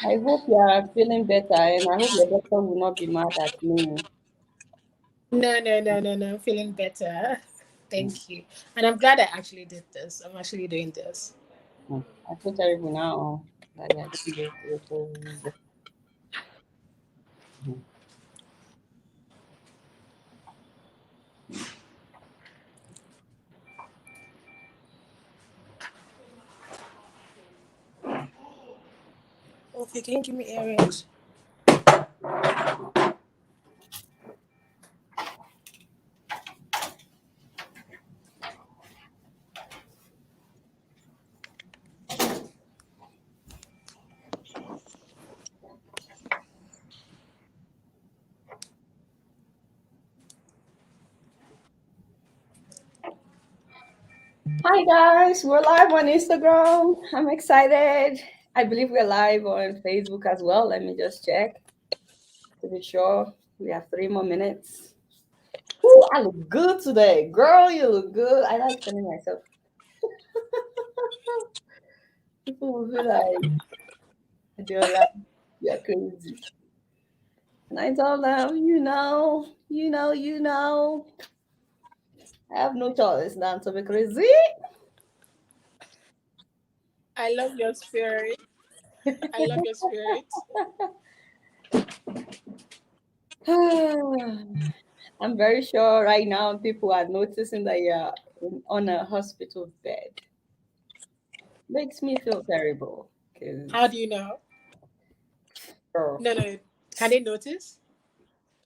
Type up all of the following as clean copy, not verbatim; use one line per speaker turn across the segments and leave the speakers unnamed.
I hope you are feeling better, and I hope your doctor will not be mad at me.
No. I'm feeling better. Thank you. And I'm glad I actually did this. I'm actually doing this.
Hmm. I feel terrible now that you are doing this. Mhm.
Okay, can you give me earrings?
Hi guys, we're live on Instagram. I'm excited. I believe we're live on Facebook as well. Let me just check to be sure. We have 3 more minutes. Ooh, I look good today. Girl, you look good. I like telling myself. People will be like, Adiola, you're crazy. And I told them, I have no choice than to be crazy.
I love your spirit. I love your spirit.
I'm very sure right now people are noticing that you're on a hospital bed. Makes me feel terrible
How
because,
do you know?
girl,
No. Can they notice?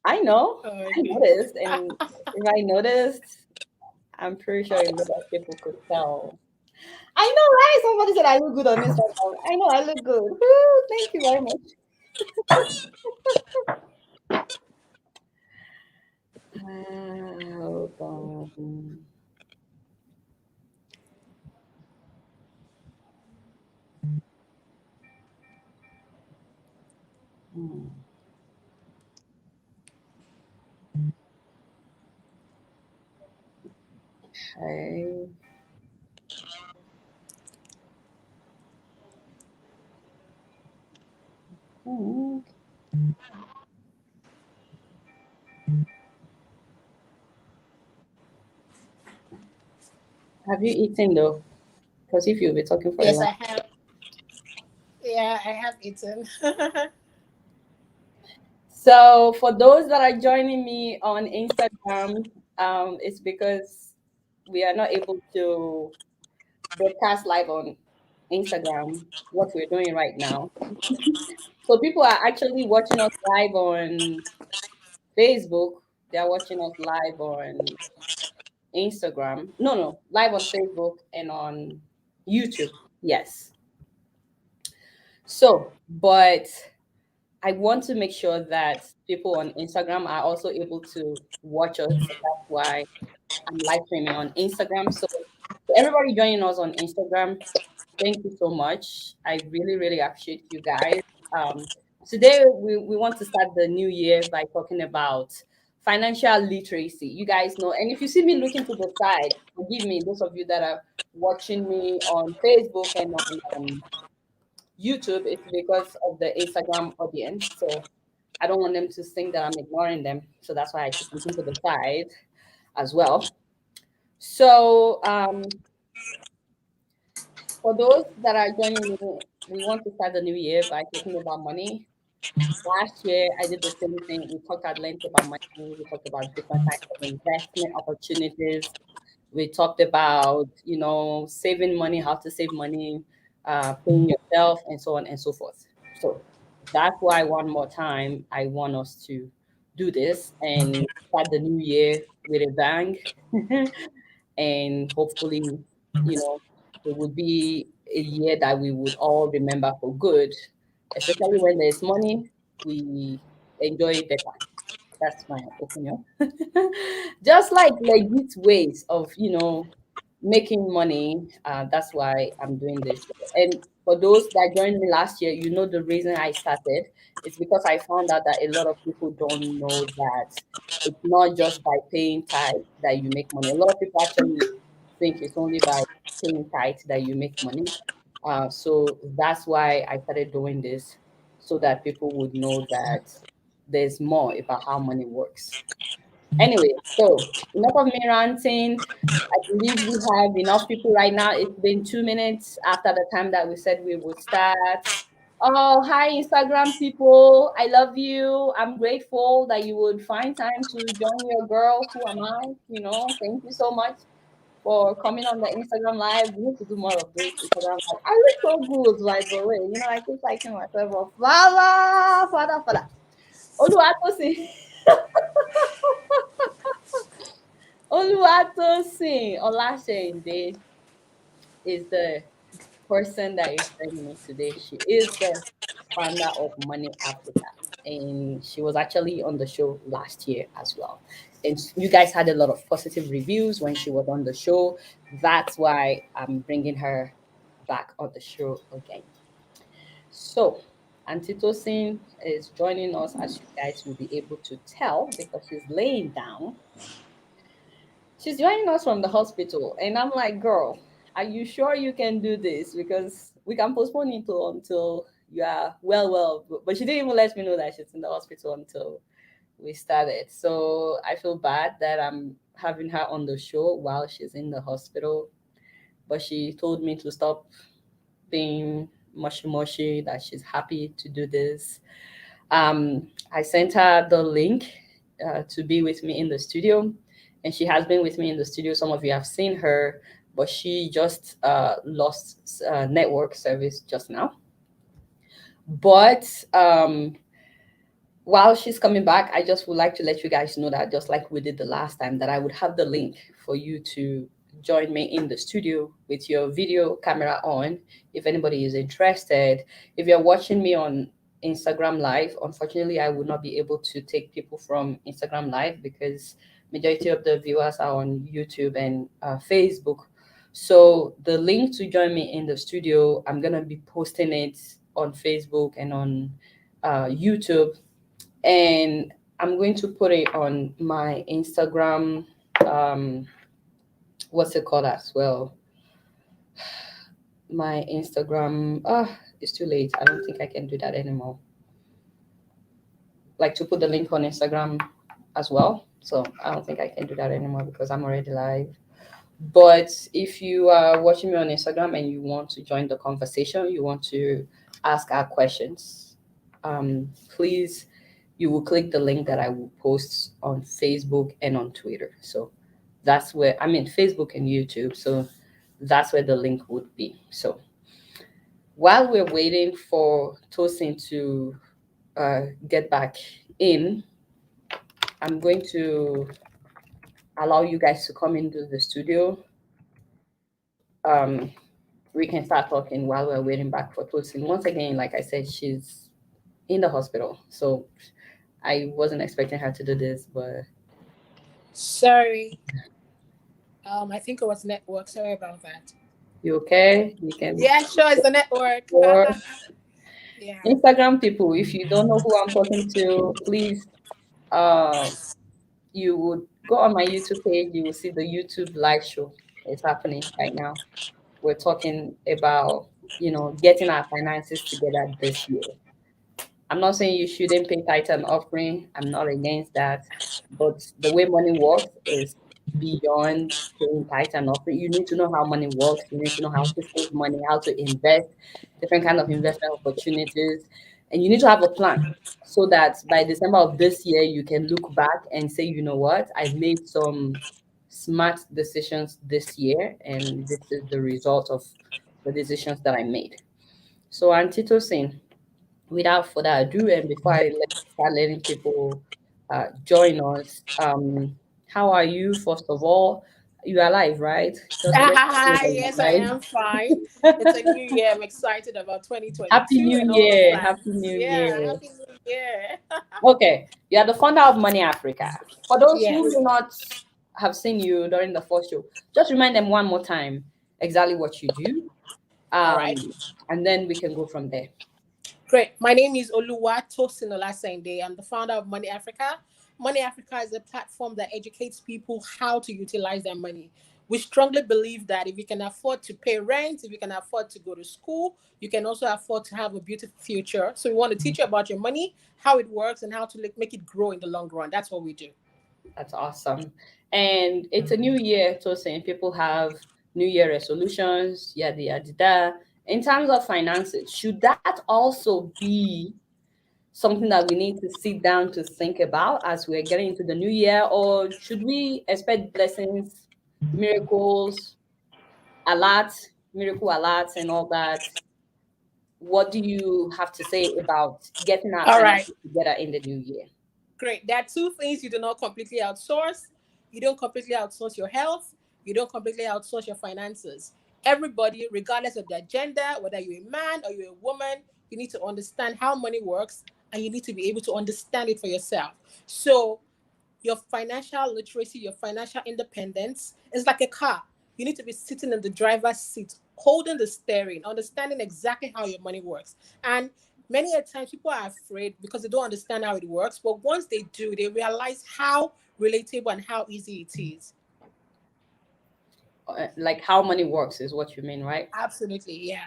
I
Oh, okay.
noticed, and if I noticed, I'm pretty sure a lot of people could tell. I know, right? Somebody said I look good on Instagram. I know I look good. Woo, thank you very much. Hold on. Hmm, Okay. Hmm. Have you eaten though? Because if you'll be talking for a
Yes,
long.
I have. Yeah, I have eaten.
So for those that are joining me on Instagram, it's because we are not able to broadcast live on Instagram what we're doing right now. So people are actually watching us live on Facebook. They are watching us live on Instagram. No, live on Facebook and on YouTube. Yes. So, but I want to make sure that people on Instagram are also able to watch us. So that's why I'm live streaming on Instagram. So to everybody joining us on Instagram, thank you so much. I really, really appreciate you guys. Um, Today, we want to start the new year by talking about financial literacy. You guys know, and if you see me looking to the side, forgive me, those of you that are watching me on Facebook and on YouTube, it's because of the Instagram audience. So I don't want them to think that I'm ignoring them. So that's why I keep looking to the side as well. So for those that are joining me, we want to start the new year by talking about money. Last year, I did the same thing. We talked at length about money. We talked about different types of investment opportunities. We talked about, saving money, how to save money, paying yourself, and so on and so forth. So that's why, one more time, I want us to do this and start the new year with a bang. And hopefully, you know, it would be a year that we would all remember for good, especially when there's money, we enjoy it better. That's my opinion. Just like legit ways of, making money. That's why I'm doing this. And for those that joined me last year, you know the reason I started. It's because I found out that a lot of people don't know that it's not just by paying tithe that you make money. A lot of people actually think it's only by paying tithe that you make money. So that's why I started doing this. so that people would know that there's more about how money works. Anyway, so enough of me ranting. I believe we have enough people right now. It's been 2 minutes after the time that we said we would start. Oh, hi, Instagram people. I love you. I'm grateful that you would find time to join your girl. Who am I? Thank you so much for coming on the Instagram live. We need to do more of those Instagram live. I look so good, by the way. I keep liking myself. Father. Oluwatosin. Oluwatosin Olasende is the person that is joining me today. She is the founder of Money Africa, and she was actually on the show last year as well. And you guys had a lot of positive reviews when she was on the show. That's why I'm bringing her back on the show again. So, Auntie Tosin is joining us, as you guys will be able to tell because she's laying down. She's joining us from the hospital, and I'm like, girl, are you sure you can do this? Because we can postpone it until you are well. But she didn't even let me know that she's in the hospital until we started. So I feel bad that I'm having her on the show while she's in the hospital. But she told me to stop being mushy, that she's happy to do this. I sent her the link to be with me in the studio, and she has been with me in the studio. Some of you have seen her, but she just lost network service just now. But while she's coming back, I just would like to let you guys know that just like we did the last time, that I would have the link for you to join me in the studio with your video camera on if anybody is interested. If you're watching me on Instagram live, unfortunately I would not be able to take people from Instagram live because majority of the viewers are on YouTube and Facebook. So the link to join me in the studio, I'm gonna be posting it on Facebook and on YouTube, and I'm going to put it on my Instagram. Um, what's it called as well? My Instagram. It's too late. I don't think I can do that anymore. Like to put the link on Instagram as well. So I don't think I can do that anymore because I'm already live. But if you are watching me on Instagram and you want to join the conversation, you want to ask our questions, please, you will click the link that I will post on Facebook and on Twitter. So that's where I mean Facebook and YouTube. So that's where the link would be. So while we're waiting for Tosin to get back in, I'm going to allow you guys to come into the studio so we can start talking while we're waiting back for Tosin. Once again, like I said, she's in the hospital. So I wasn't expecting her to do this, but
Sorry. I think it was network. Sorry about that.
you okay? You can
Yeah, sure, it's the network.
or
Yeah.
Instagram people, if you don't know who I'm talking to, please you would go on my YouTube page, you will see the YouTube live show. It's happening right now. We're talking about, getting our finances together this year. I'm not saying you shouldn't pay tithe and offering. I'm not against that. But the way money works is beyond paying tithe and offering. You need to know how money works. You need to know how to save money, how to invest, different kind of investment opportunities. And you need to have a plan so that by December of this year, you can look back and say, you know what, I've made some smart decisions this year, and this is the result of the decisions that I made. So, Auntie Tosin, without further ado, and before I start letting people join us, how are you? First of all, you are alive, right? Just let me know that
Yes, I
you're
am fine. It's a
alive.
new year. I'm excited about
Happy
2022
New
and all the
Year! Happy
plans.
New
Yeah,
Year!
happy new year.
Okay, you are the founder of Money Africa. For those who
Yes.
do not have seen you during the first show, just remind them one more time exactly what you do,
All right.
and then we can go from there.
Great. My name is Tosin Olasende. I'm the founder of Money Africa. Money Africa is a platform that educates people how to utilize their money. We strongly believe that if you can afford to pay rent, if you can afford to go to school, you can also afford to have a beautiful future. So we want to teach you about your money, how it works, and how to make it grow in the long run. That's what we do.
That's awesome. And it's a new year, so saying people have New Year resolutions, yada yada yada. In terms of finances, should that also be something that we need to sit down to think about as we're getting into the new year, or should we expect blessings, miracles, alerts, miracle alerts, and all that? What do you have to say about getting our
All right.
finances together in the new year?
Great. There are two things you do not completely outsource. You don't completely outsource your health. You don't completely outsource your finances. Everybody, regardless of their gender, whether you're a man or you're a woman, you need to understand how money works and you need to be able to understand it for yourself. So your financial literacy, your financial independence is like a car. You need to be sitting in the driver's seat, holding the steering, understanding exactly how your money works. And many a times people are afraid because they don't understand how it works. But once they do, they realize how relatable and how easy it is.
Like how money works is what you mean, right?
Absolutely, yeah.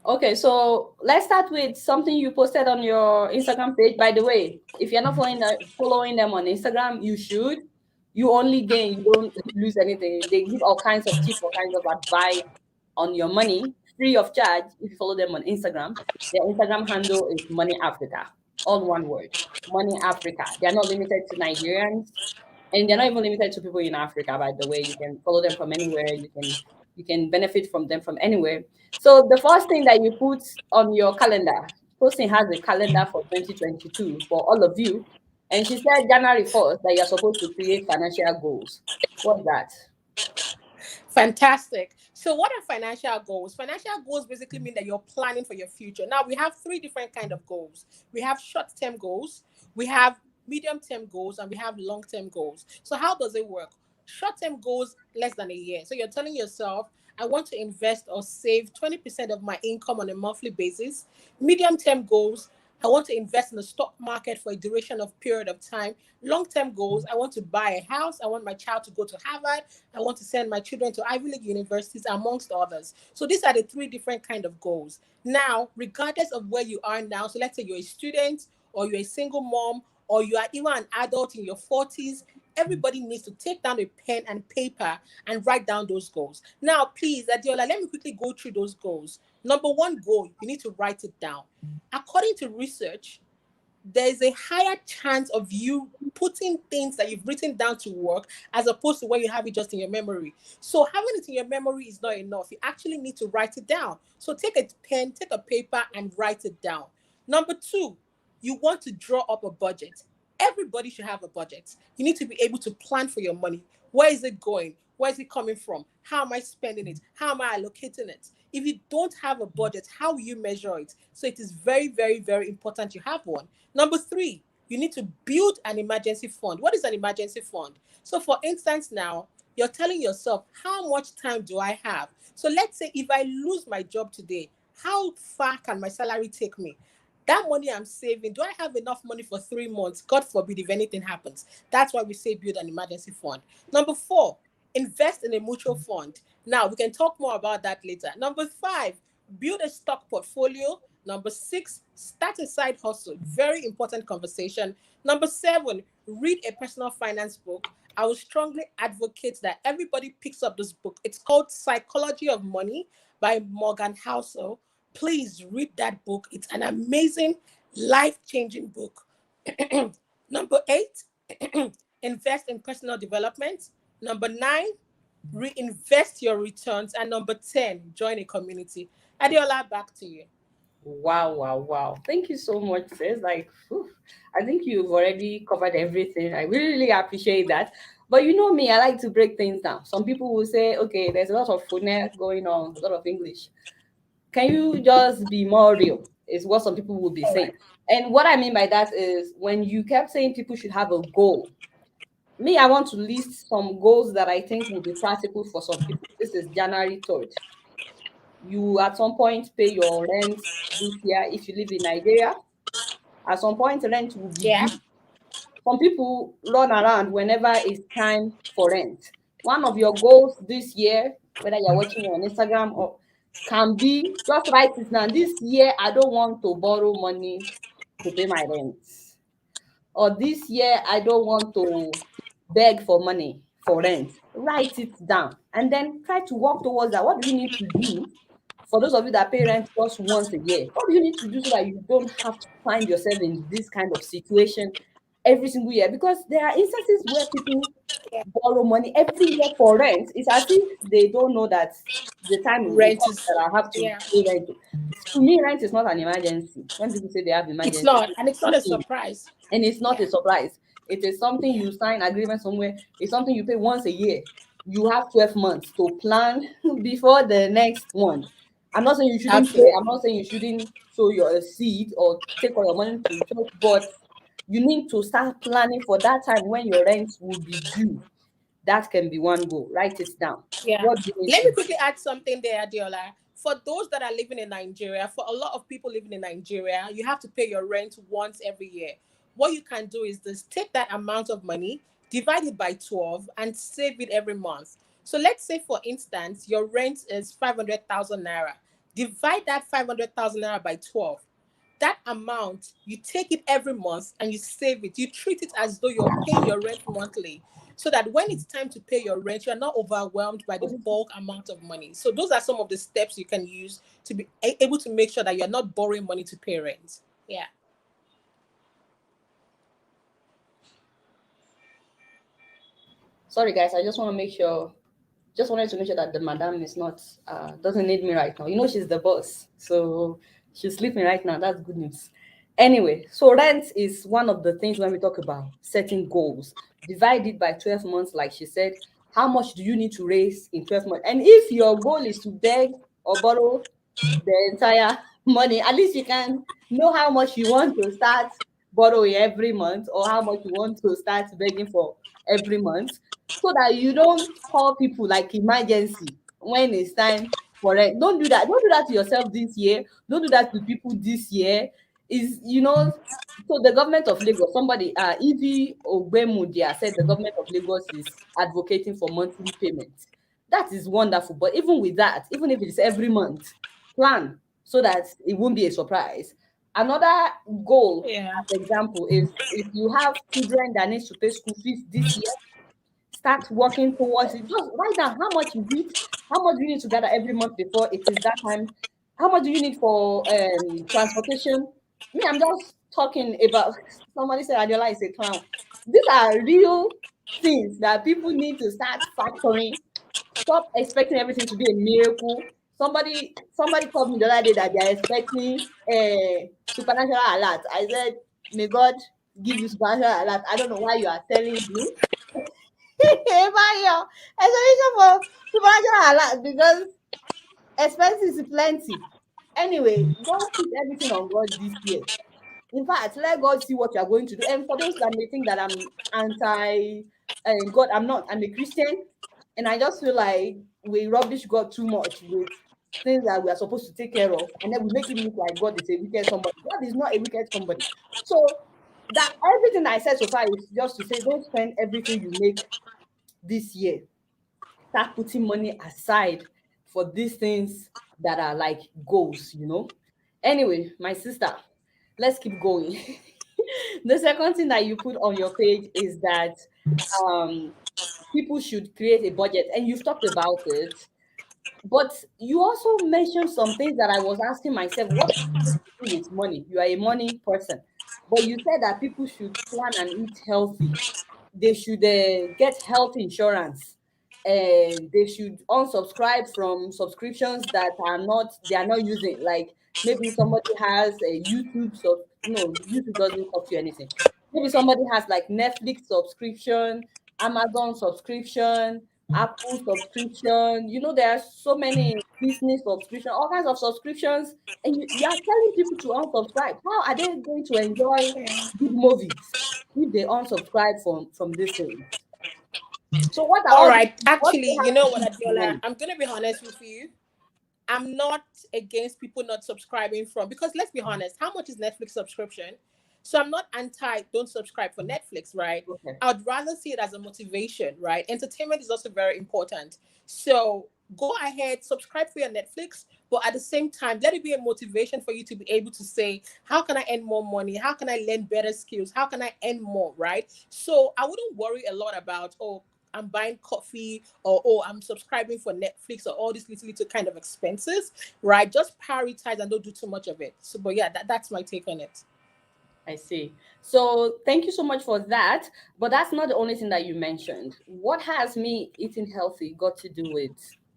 Okay, so let's start with something you posted on your Instagram page. By the way, if you're not following them on Instagram, you should. You only gain, you don't lose anything. They give all kinds of tips, all kinds of advice on your money, free of charge if you follow them on Instagram. Their Instagram handle is Money Africa, all one word. Money Africa. They're not limited to Nigerians, and they're not even limited to people in Africa. By the way, you can follow them from anywhere. You can benefit from them from anywhere. So the first thing that you put on your calendar, Tosin has a calendar for 2022 for all of you, and she said January 1st that you're supposed to create financial goals. What's that?
Fantastic. So what are financial goals? Financial goals basically mean that you're planning for your future. Now we have three different kind of goals. We have short-term goals, we have medium-term goals, and we have long-term goals. So how does it work? Short-term goals less than a year. So you're telling yourself, I want to invest or save 20% of my income on a monthly basis. Medium-term goals, I want to invest in the stock market for a duration of period of time. Long-term goals, I want to buy a house. I want my child to go to Harvard. I want to send my children to Ivy League universities, amongst others. So these are the three different kind of goals. Now, regardless of where you are now, so let's say you're a student or you're a single mom or you are even an adult in your 40s, everybody needs to take down a pen and paper and write down those goals. Now, please, Adiola, let me quickly go through those goals. Number one goal, you need to write it down. According to research, there's a higher chance of you putting things that you've written down to work as opposed to when you have it just in your memory. So having it in your memory is not enough. You actually need to write it down. So take a pen, take a paper, and write it down. Number two, you want to draw up a budget. Everybody should have a budget. You need to be able to plan for your money. Where is it going? Where is it coming from? How am I spending it? How am I allocating it? If you don't have a budget, how will you measure it? So it is very, very, very important you have one. Number three, you need to build an emergency fund. What is an emergency fund? So, for instance, now you're telling yourself, how much time do I have? So, let's say if I lose my job today, how far can my salary take me? That money I'm saving, do I have enough money for 3 months? God forbid if anything happens. That's why we say build an emergency fund. Number four, invest in a mutual fund. Now, we can talk more about that later. Number five, build a stock portfolio. Number six, start a side hustle. Very important conversation. Number seven, read a personal finance book. I would strongly advocate that everybody picks up this book. It's called Psychology of Money by Morgan Housel. Please read that book. It's an amazing, life changing book. Number eight, invest in personal development. Number nine, reinvest your returns. And number 10, join a community. Adiola, back to you.
Wow, wow, wow. Thank you so much, sis. Like, whew, I think you've already covered everything. I really, really appreciate that. But you know me, I like to break things down. Some people will say, okay, there's a lot of finesse going on, a lot of English. Can you just be more real? Is what some people will be
All
saying.
right.
And what I mean by that is when you kept saying people should have a goal. Me, I want to list some goals that I think will be practical for some people. This is January 3rd. You at some point pay your rent this year if you live in Nigeria. At some point, rent will be
Yeah.
due. Some people run around whenever it's time for rent. One of your goals this year, whether you're watching it on Instagram or can be just write it now. This year, I don't want to borrow money to pay my rent. Or this year, I don't want to beg for money for rent. Write it down and then try to work towards that. What do you need to do for those of you that pay rent just once a year? What do you need to do so that you don't have to find yourself in this kind of situation every single year? Because there are instances where people
Yeah.
borrow money every year for rent. It's as if they don't know that the time will
Rent
come
is,
that I have to
yeah,
pay rent. To me, rent is not an emergency. When people say they have
it's
emergency,
not, and it's not a surprise.
and it's not
Yeah.
a surprise. It is something
Yeah.
you sign agreement somewhere. It's something you pay once a year. You have 12 months to plan before the next one. I'm not saying you shouldn't pay. I'm
Absolutely.
not saying you shouldn't sow your seed or take all your money to church, but you need to start planning for that time when your rent will be due. That can be one goal. Write it down.
Yeah.
What do you need
Let
to
me
do?
quickly add something there, Adiola. For those that are living in Nigeria, for a lot of people living in Nigeria, you have to pay your rent once every year. What you can do is this: take that amount of money, divide it by 12, and save it every month. So let's say, for instance, your rent is 500,000 naira. Divide that 500,000 naira by 12. That amount, you take it every month and you save it. You treat it as though you're paying your rent monthly, so that when it's time to pay your rent, you're not overwhelmed by the bulk amount of money. So those are some of the steps you can use to be able to make sure that you're not borrowing money to pay rent. Yeah.
Sorry, guys. I just wanted to make sure that the madam is not doesn't need me right now. You know she's the boss, so she's sleeping right now. That's good news. Anyway, so rent is one of the things when we talk about setting goals. Divide it by 12 months, like she said. How much do you need to raise in 12 months? And if your goal is to beg or borrow the entire money, at least you can know how much you want to start borrowing every month or how much you want to start begging for every month, so that you don't call people like emergency when it's time for rent. Don't do that. Don't do that to yourself this year. Don't do that to people this year. Is so the government of Lagos, somebody Evie Ogbemudia said the government of Lagos is advocating for monthly payments. That is wonderful. But even with that, even if it's every month, plan so that it won't be a surprise. Another goal,
Yeah.
as example, is if you have children that needs to pay school fees this year, start working towards it. Just write down how much is it, how much do you need to gather every month before it is that time, how much do you need for transportation. Me, I'm just talking about somebody said Adiola is a clown. These are real things that people need to start factoring. Stop expecting everything to be a miracle. Somebody told me the other day that they are expecting a supernatural alert. I said, may God give you supernatural alert. I don't know why you are telling me. Ebayo, explanation for supernatural alert because expenses is plenty. Anyway, don't put everything on God this year. In fact, let God see what you are going to do. And for those that may think that I'm anti God, I'm not. I'm a Christian, and I just feel like we rubbish God too much with things that we are supposed to take care of, and then we make it look like God is a wicked somebody. God is not a wicked somebody. So that everything I said so far is just to say, don't spend everything you make this year. Start putting money aside for these things that are like goals. Anyway, my sister, let's keep going. The second thing that you put on your page is that um, people should create a budget, and you've talked about it. But you also mentioned some things that I was asking myself, what has this to do with money? You are a money person. But you said that people should plan and eat healthy. They should get health insurance. They should unsubscribe from subscriptions that they are not using. Like maybe somebody has a YouTube, so no, YouTube doesn't cost you anything. Maybe somebody has like Netflix subscription, Amazon subscription, Apple subscription. There are so many Disney subscription, all kinds of subscriptions, and you are telling people to unsubscribe. How are they going to enjoy good movies if they unsubscribe from these things? So what are
All
all these
right.
things? What do
Actually,
they
you
have
know
to
what,
do with
Adiola?
money?
I'm gonna be honest with you. I'm not against people not subscribing from, because let's be honest, how much is Netflix subscription? So I'm not anti don't subscribe for Netflix, right?
Okay.
I'd rather see it as a motivation, right? Entertainment is also very important. So go ahead, subscribe for your Netflix, but at the same time, let it be a motivation for you to be able to say, how can I earn more money? How can I learn better skills? How can I earn more, right? So I wouldn't worry a lot about, oh, I'm buying coffee, or oh, I'm subscribing for Netflix, or all these little kind of expenses, right? Just prioritize and don't do too much of it. So, but yeah, that's my take on it.
I see. So thank you so much for that. But that's not the only thing that you mentioned. What has me eating healthy got to do with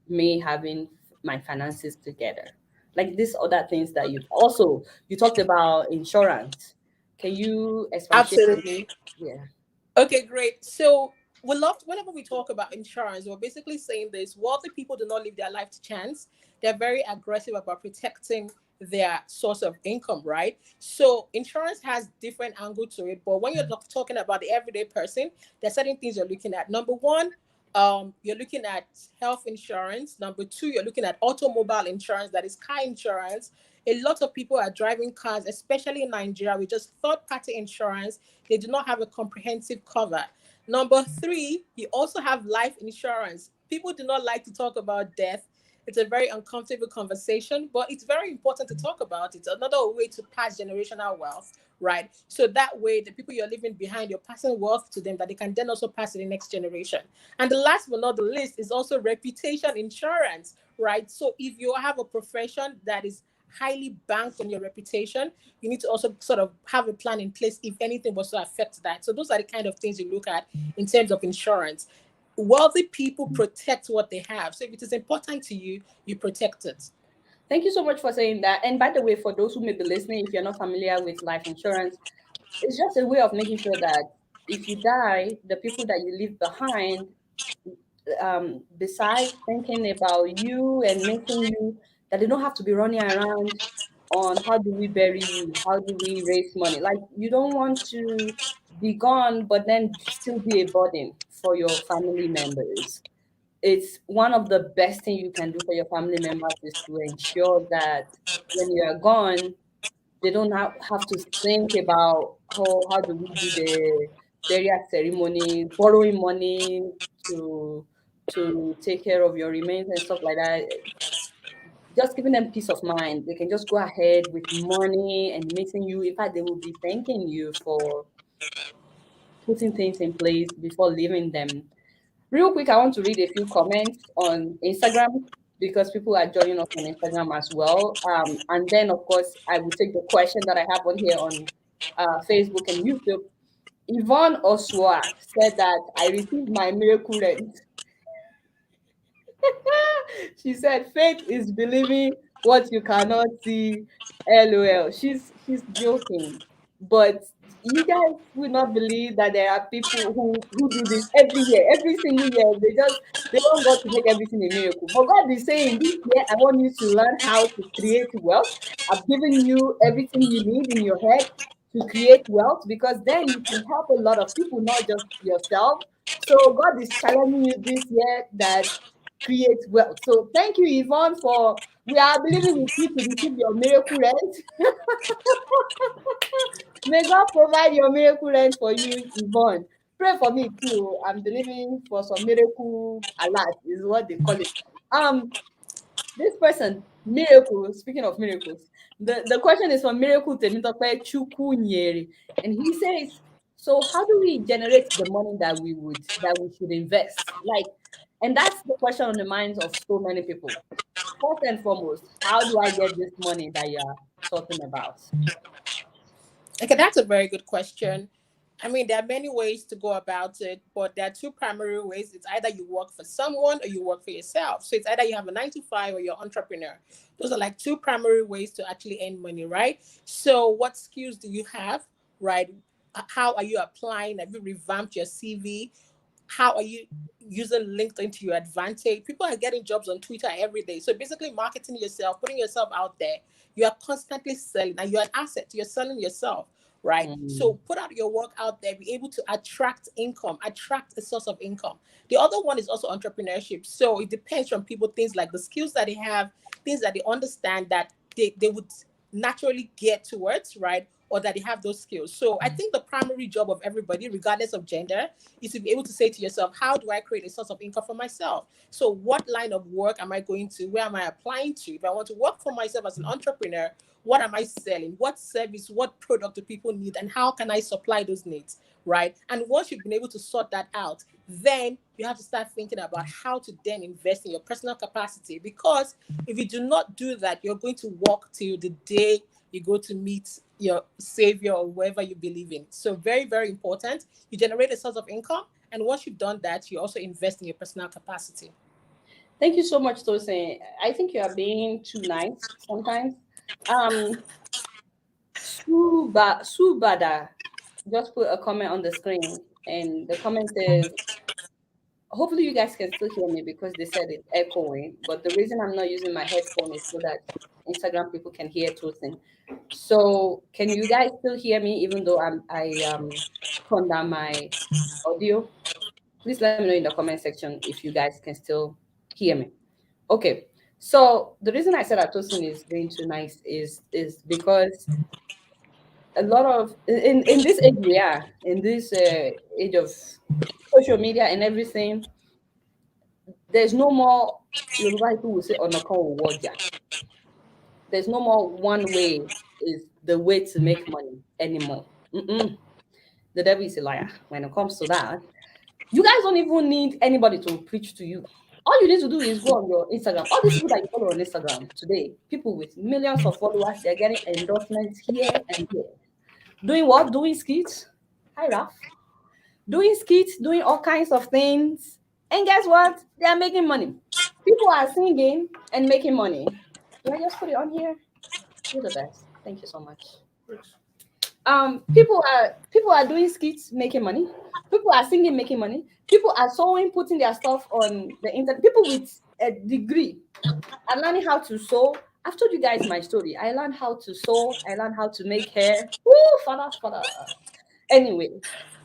me having my finances together? Like these other things that you talked about insurance. Can you expatiate on?
Absolutely.
Yeah.
Okay, great. So we love whenever we talk about insurance, we're basically saying this: wealthy people do not live their life to chance. They're very aggressive about protecting their source of income, right? So insurance has different angle to it, but when you're talking about the everyday person, there's certain things you're looking at. Number one, you're looking at health insurance. Number two, you're looking at automobile insurance, that is car insurance. A lot of people are driving cars, especially in Nigeria, with just third party insurance. They do not have a comprehensive cover. Number three, you also have life insurance. People do not like to talk about death. It's a very uncomfortable conversation, but it's very important to talk about. It's another way to pass generational wealth, right? So that way, the people you're leaving behind, you're passing wealth to them that they can then also pass to the next generation. And the last but not the least is also reputation insurance, right? So if you have a profession that is highly banked on your reputation, you need to also sort of have a plan in place if anything was to affect that. So those are the kind of things you look at in terms of insurance. Wealthy people protect what they have. So if it is important to you, you protect it.
Thank you so much for saying that. And by the way, for those who may be listening, if you're not familiar with life insurance, it's just a way of making sure that if you die, the people that you leave behind, besides thinking about you and missing you, that they don't have to be running around on how do we bury you, how do we raise money. Like you don't want to be gone, but then still be a burden for your family members. It's one of the best thing you can do for your family members is to ensure that when you are gone, they don't have to think about how do we do the burial ceremony, borrowing money to to take care of your remains and stuff like that. Just giving them peace of mind. They can just go ahead with money and missing you. In fact, they will be thanking you for putting things in place before leaving them. Real quick, I want to read a few comments on Instagram because people are joining us on Instagram as well. And then, of course, I will take the question that I have on here on Facebook and YouTube. Yvonne Oswald said that I received my miracle rent. She said, "Faith is believing what you cannot see." LOL. She's joking, but you guys will not believe that there are people who do this every year, every single year. They want God to make everything a miracle. But God is saying, "This year I want you to learn how to create wealth. I've given you everything you need in your head to create wealth because then you can help a lot of people, not just yourself." So God is challenging you this year that create wealth. So thank you, Yvonne, for we are believing with you to receive your miracle rent. May God provide your miracle rent for you, Yvonne. Pray for me too. I'm believing for some miracle alert, is what they call it. This person, miracle, speaking of miracles, the question is from Miracle Temitope Chukwunyeri. And he says, so how do we generate the money that we should invest? Like, and that's the question on the minds of so many people. First and foremost, how do I get this money that you're talking about?
Okay, that's a very good question. I mean, there are many ways to go about it, but there are two primary ways. It's either you work for someone or you work for yourself. So it's either you have a 9 to 5 or you're an entrepreneur. Those are like two primary ways to actually earn money, right? So what skills do you have, right? How are you applying? Have you revamped your CV? How are you using LinkedIn to your advantage? People are getting jobs on Twitter every day. So basically marketing yourself, putting yourself out there. You are constantly selling and you're an asset. You're selling yourself, right? So
Mm,
put out your work out there, be able to attract income, attract a source of income. The other one is also entrepreneurship. So it depends from people, things like the skills that they have, things that they understand that they would naturally get towards, right? or that they have those skills. So I think the primary job of everybody, regardless of gender, is to be able to say to yourself, how do I create a source of income for myself? So what line of work am I going to? Where am I applying to? If I want to work for myself as an entrepreneur, what am I selling? What service, what product do people need? And how can I supply those needs? Right. And once you've been able to sort that out, then you have to start thinking about how to then invest in your personal capacity. Because if you do not do that, you're going to walk till the day you go to meet your savior or whoever you believe in. So very, very important. You generate a source of income. And once you've done that, you also invest in your personal capacity.
Thank you so much, Tosin. I think you are being too nice sometimes. Um, Subada just put a comment on the screen, and the comment says, hopefully you guys can still hear me because they said it's echoing. But the reason I'm not using my headphone is so that Instagram people can hear Tosin. So can you guys still hear me even though I turned down my audio? Please let me know in the comment section if you guys can still hear me. Okay. So the reason I said that Tosin is being too nice is because a lot of in this age we are in this age of social media and everything, there's no more Yoruba people will say onaka waja. There's no more one way is the way to make money anymore. Mm-mm. The devil is a liar when it comes to that. You guys don't even need anybody to preach to you. All you need to do is go on your Instagram. All these people that you follow on Instagram today, people with millions of followers, they're getting endorsements here and there. Doing what? Doing skits. Hi, Raf. Doing skits, doing all kinds of things. And guess what? They are making money. People are singing and making money. Do I just put it on here? You're the best. Thank you so much. People are doing skits making money. People are singing making money. People are sewing, putting their stuff on the internet. People with a degree are learning how to sew. I've told you guys my story. I learned how to sew. I learned how to make hair. Woo, father. Anyway,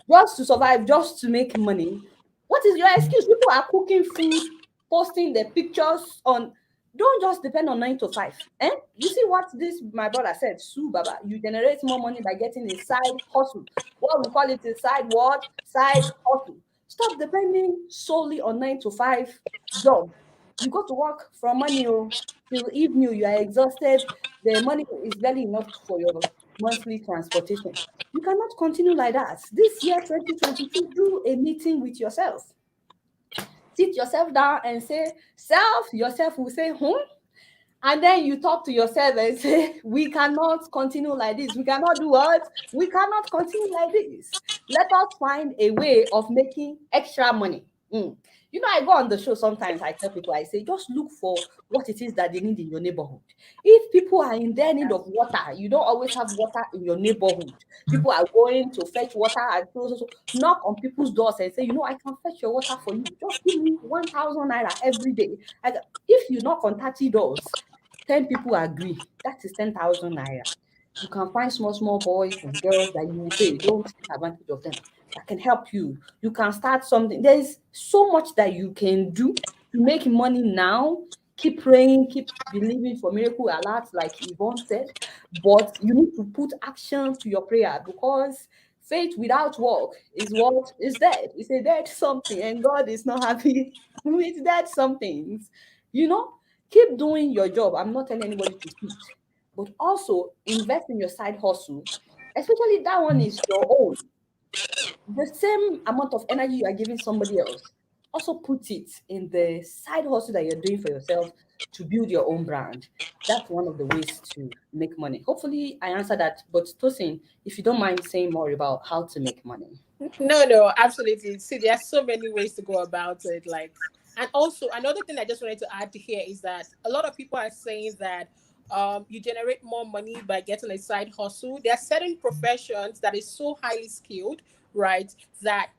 just to survive, just to make money. What is your excuse? People are cooking food, posting their pictures on. Don't just depend on 9 to 5. Eh? You see what this my brother said, Sue Baba. You generate more money by getting a side hustle. What we call it is side what? Side hustle. Stop depending solely on 9 to 5 job. You go to work from morning till evening, you are exhausted. The money is barely enough for your monthly transportation. You cannot continue like that. This year, 2022, do a meeting with yourself. Sit yourself down and say, self, yourself will say, and then you talk to yourself and say, we cannot continue like this. We cannot do what? We cannot continue like this. Let us find a way of making extra money. You know, I go on the show sometimes, I tell people, I say, just look for what it is that they need in your neighborhood. If people are in their need of water, you don't always have water in your neighborhood. People are going to fetch water and so knock on people's doors and say, I can fetch your water for you. Just give me 1,000 naira every day. If you knock on 30 doors, 10 people agree. That is 10,000 naira. You can find small boys and girls that you will pay. Don't take advantage of them. That can help you. You can start something. There is so much that you can do to make money now. Keep praying, keep believing for miracle alerts, like Yvonne said. But you need to put action to your prayer because faith without work is what is dead. It's a dead something, and God is not happy with dead somethings. You know, keep doing your job. I'm not telling anybody to quit, but also invest in your side hustle, especially that one is your own. The same amount of energy you are giving somebody else, also put it in the side hustle that you're doing for yourself to build your own brand. That's one of the ways to make money. Hopefully, I answered that. But Tosin, if you don't mind saying more about how to make money.
No, no, absolutely. See, there are so many ways to go about it. Like, and also another thing I just wanted to add to here is that a lot of people are saying that you generate more money by getting a side hustle. There are certain professions that is so highly skilled, right? That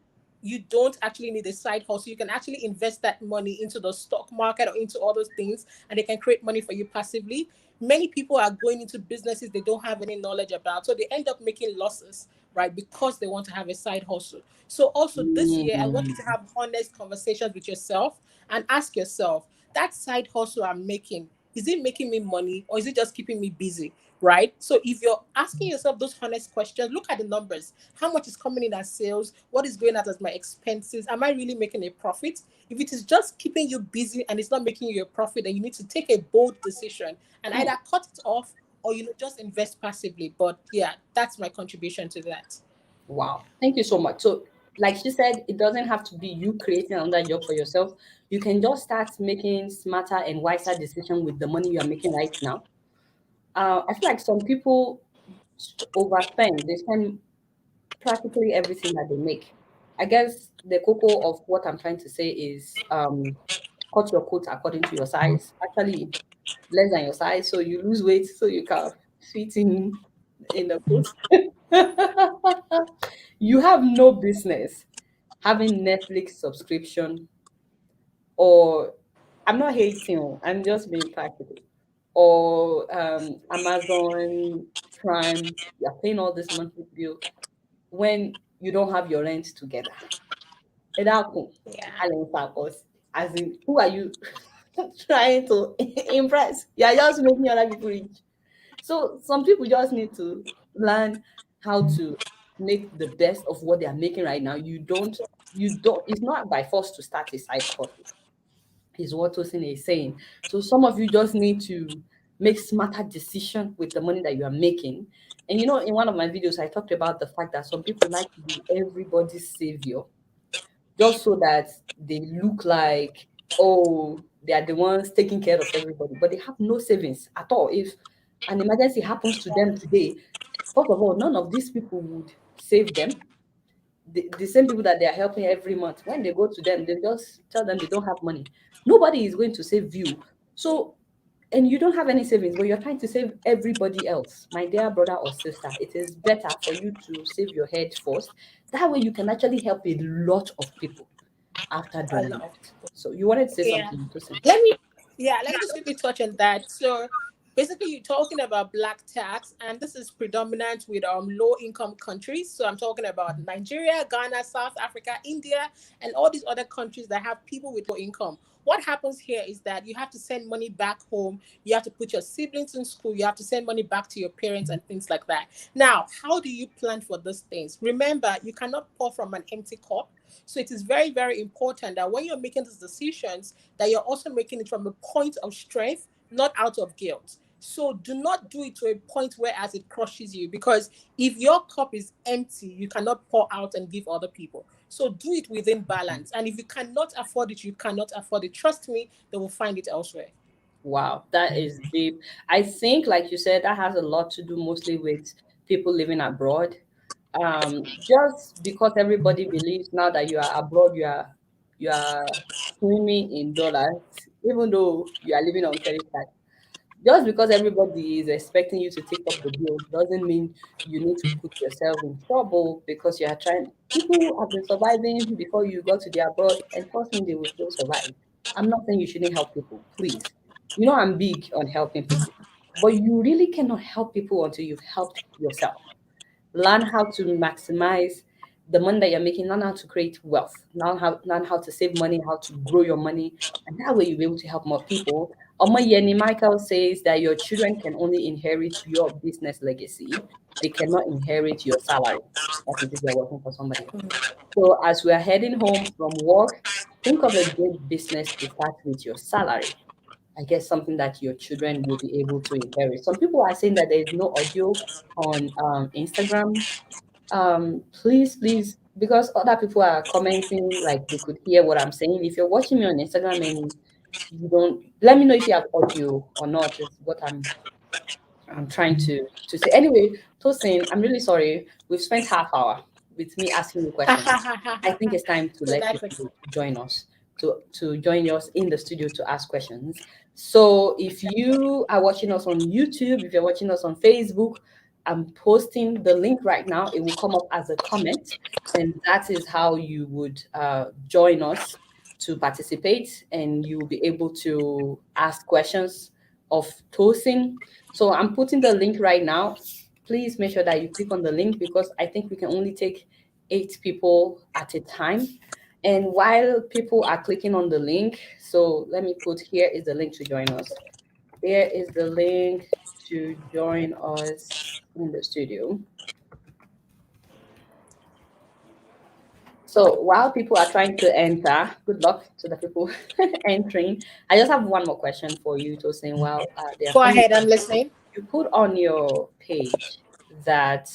you don't actually need a side hustle. You can actually invest that money into the stock market or into all those things, and they can create money for you passively. Many people are going into businesses they don't have any knowledge about, so they end up making losses, right? Because they want to have a side hustle. So also this year, I want you to
Mm.
have honest conversations with yourself and ask yourself, that side hustle I'm making, is it making me money or is it just keeping me busy? right? So if you're asking yourself those honest questions, look at the numbers. How much is coming in as sales? What is going out as my expenses? Am I really making a profit? If it is just keeping you busy and it's not making you a profit, then you need to take a bold decision and
Hmm.
either cut it off or just invest passively. But yeah, that's my contribution to that.
Wow. Thank you so much. So, like she said, it doesn't have to be you creating another job for yourself. You can just start making smarter and wiser decisions with the money you are making right now. I feel like some people overspend. They spend practically everything that they make. I guess the cocoa of what I'm trying to say is cut your coat according to your size. Actually, less than your size, so you lose weight, so you can fit in the coat. You have no business having Netflix subscription, or I'm not hating, oh, I'm just being practical. Or Amazon Prime, you're paying all this monthly bill when you don't have your rent together. Edako,
Yeah.
Alan Fakos, as in, who are you trying to impress? You're just making other people rich. So some people just need to learn how to make the best of what they are making right now. You don't, it's not by force to start a side hustle, is what Tosin is saying. So some of you just need to make smarter decision with the money that you are making. And in one of my videos, I talked about the fact that some people like to be everybody's savior just so that they look like, oh, they are the ones taking care of everybody, but they have no savings at all. If an emergency happens to them today, first of all, none of these people would save them. The same people that they are helping every month, when they go to them, they just tell them they don't have money. Nobody is going to save you. So, and you don't have any savings, but you're trying to save everybody else. My dear brother or sister, it is better for you to save your head first. That way you can actually help a lot of people after
A
doing
lot of
that.
people.
So you wanted to say
Yeah.
something, Tosin?
Let me let me just quickly touch on that. So basically you're talking about black tax, and this is predominant with low income countries. So I'm talking about Nigeria, Ghana, South Africa, India, and all these other countries that have people with low income. What happens here is that you have to send money back home, you have to put your siblings in school, you have to send money back to your parents and things like that. Now, how do you plan for these things? Remember, you cannot pour from an empty cup. So it is very, very important that when you're making these decisions, that you're also making it from a point of strength, not out of guilt. So do not do it to a point where as it crushes you, because if your cup is empty, you cannot pour out and give other people. So do it within balance. And if you cannot afford it, you cannot afford it. Trust me, they will find it elsewhere.
Wow, that is deep. I think, like you said, that has a lot to do mostly with people living abroad. Just because everybody believes now that you are abroad, you are swimming in dollars, even though you are living on credit card. Just because everybody is expecting you to take up the bill doesn't mean you need to put yourself in trouble because you are trying. People have been surviving before you got to the abroad, and trust me, they will still survive. I'm not saying you shouldn't help people, please. I'm big on helping people, but you really cannot help people until you've helped yourself. Learn how to maximize the money that you're making, learn how to create wealth, learn how to save money, how to grow your money, and that way you'll be able to help more people. Omoyeni Michael says that your children can only inherit your business legacy. They cannot inherit your salary. That is if you're working for somebody else. So as we are heading home from work, think of a great business to start with your salary. I guess something that your children will be able to inherit. Some people are saying that there is no audio on Instagram. Please, because other people are commenting like they could hear what I'm saying. If you're watching me on Instagram and you don't, let me know if you have audio or not. Is what I'm trying to say. Anyway, Tosin, I'm really sorry. We've spent half hour with me asking you questions. I think it's time to
So
let
that's
people join us to join us in the studio to ask questions. So if you are watching us on YouTube, if you're watching us on Facebook, I'm posting the link right now. It will come up as a comment, and that is how you would join us to participate, and you will be able to ask questions of Tosin. So I'm putting the link right now. Please make sure that you click on the link because I think we can only take 8 people at a time. And while people are clicking on the link, so let me put here is the link to join us. Here is the link to join us in the studio. So while people are trying to enter, good luck to the people entering. I just have one more question for you, Tosin. While they are
Go
coming,
ahead, I'm listening.
you put on your page that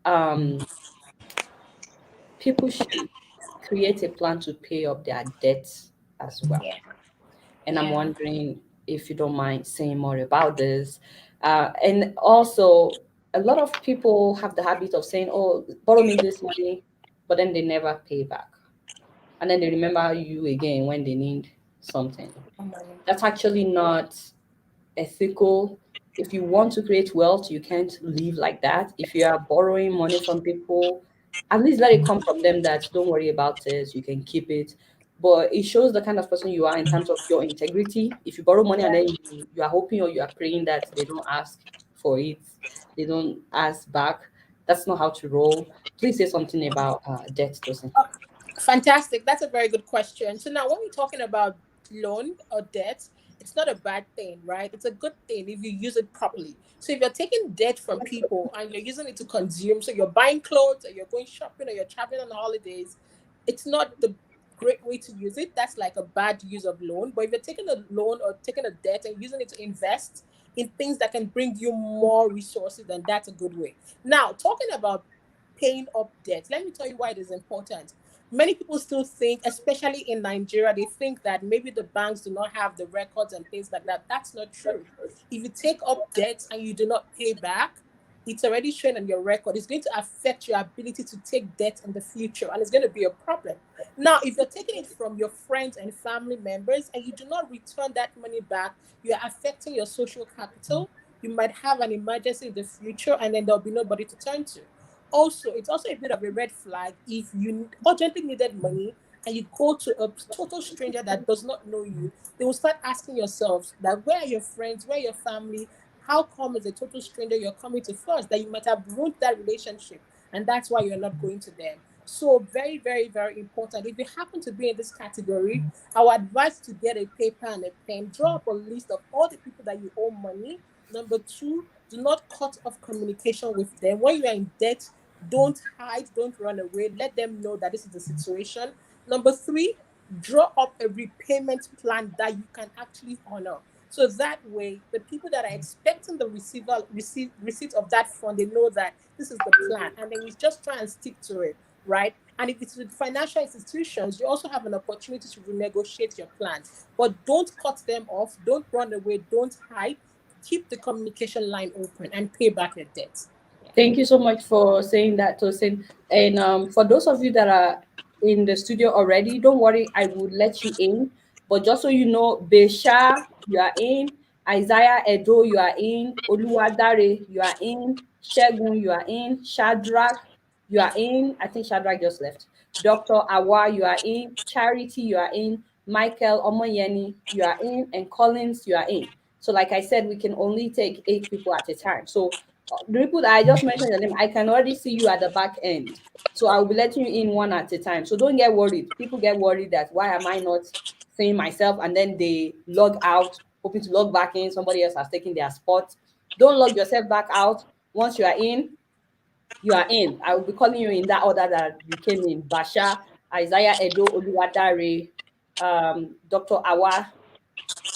um, people should create a plan to pay up their debts as well.
Yeah.
And I'm
Yeah.
wondering if you don't mind saying more about this. And also, a lot of people have the habit of saying, "Oh, borrow me this money," but then they never pay back, and then they remember you again when they need something.
Money.
That's actually not ethical. If you want to create wealth, you can't live like that. If you are borrowing money from people, at least let it come from them that don't worry about it, you can keep it. But it shows the kind of person you are in terms of your integrity. If you borrow money and
Yeah.
then you are hoping or you are praying that they don't ask for it, they don't ask back, that's not how to roll. Please say something about debt, Tosin.
Fantastic. That's a very good question. So now when we're talking about loan or debt, it's not a bad thing, right? It's a good thing if you use it properly. So if you're taking debt from people and you're using it to consume, so you're buying clothes or you're going shopping or you're traveling on holidays, it's not the great way to use it. That's like a bad use of loan. But if you're taking a loan or taking a debt and using it to invest in things that can bring you more resources, then that's a good way. Now, talking about paying up debt, let me tell you why it is important. Many people still think, especially in Nigeria, they think that maybe the banks do not have the records and things like that. That's not true. If you take up debts and you do not pay back, it's already shown on your record. It's going to affect your ability to take debt in the future, and it's going to be a problem. Now, if you're taking it from your friends and family members and you do not return that money back, you're affecting your social capital. You might have an emergency in the future, and then there'll be nobody to turn to. Also, it's also a bit of a red flag if you urgently needed money and you go to a total stranger that does not know you. They will start asking yourselves that where are your friends, where are your family? How come as a total stranger you're coming to first? That you might have ruined that relationship, and that's why you're not going to them. So very, very, very important. If you happen to be in this category, I would advise to get a paper and a pen. Draw up a list of all the people that you owe money. Number two, do not cut off communication with them. When you are in debt, don't hide, don't run away. Let them know that this is the situation. Number three, draw up a repayment plan that you can actually honor. So that way, the people that are expecting the receipt of that fund, they know that this is the plan, and then you just try and stick to it, right? And if it's with financial institutions, you also have an opportunity to renegotiate your plan. But don't cut them off, don't run away, don't hide. Keep the communication line open and pay back your debt. Yeah.
Thank you so much for saying that, Tosin. And for those of you that are in the studio already, don't worry, I will let you in. But just so you know, Besha, you are in. Isaiah Edo, you are in. Oluwadare, you are in. Shegun, you are in. Shadrach, you are in. I think Shadrach just left. Dr. Awa, you are in. Charity, you are in. Michael Omoyeni, you are in. And Collins, you are in. So, like I said, we can only take 8 people at a time. So, the people that I just mentioned your name, I can already see you at the back end. So I will be letting you in one at a time. So don't get worried. People get worried that why am I not seeing myself? And then they log out, hoping to log back in. Somebody else has taken their spot. Don't log yourself back out. Once you are in, you are in. I will be calling you in that order that you came in. Basha, Isaiah Edo, Oluwadare, Dr. Awa,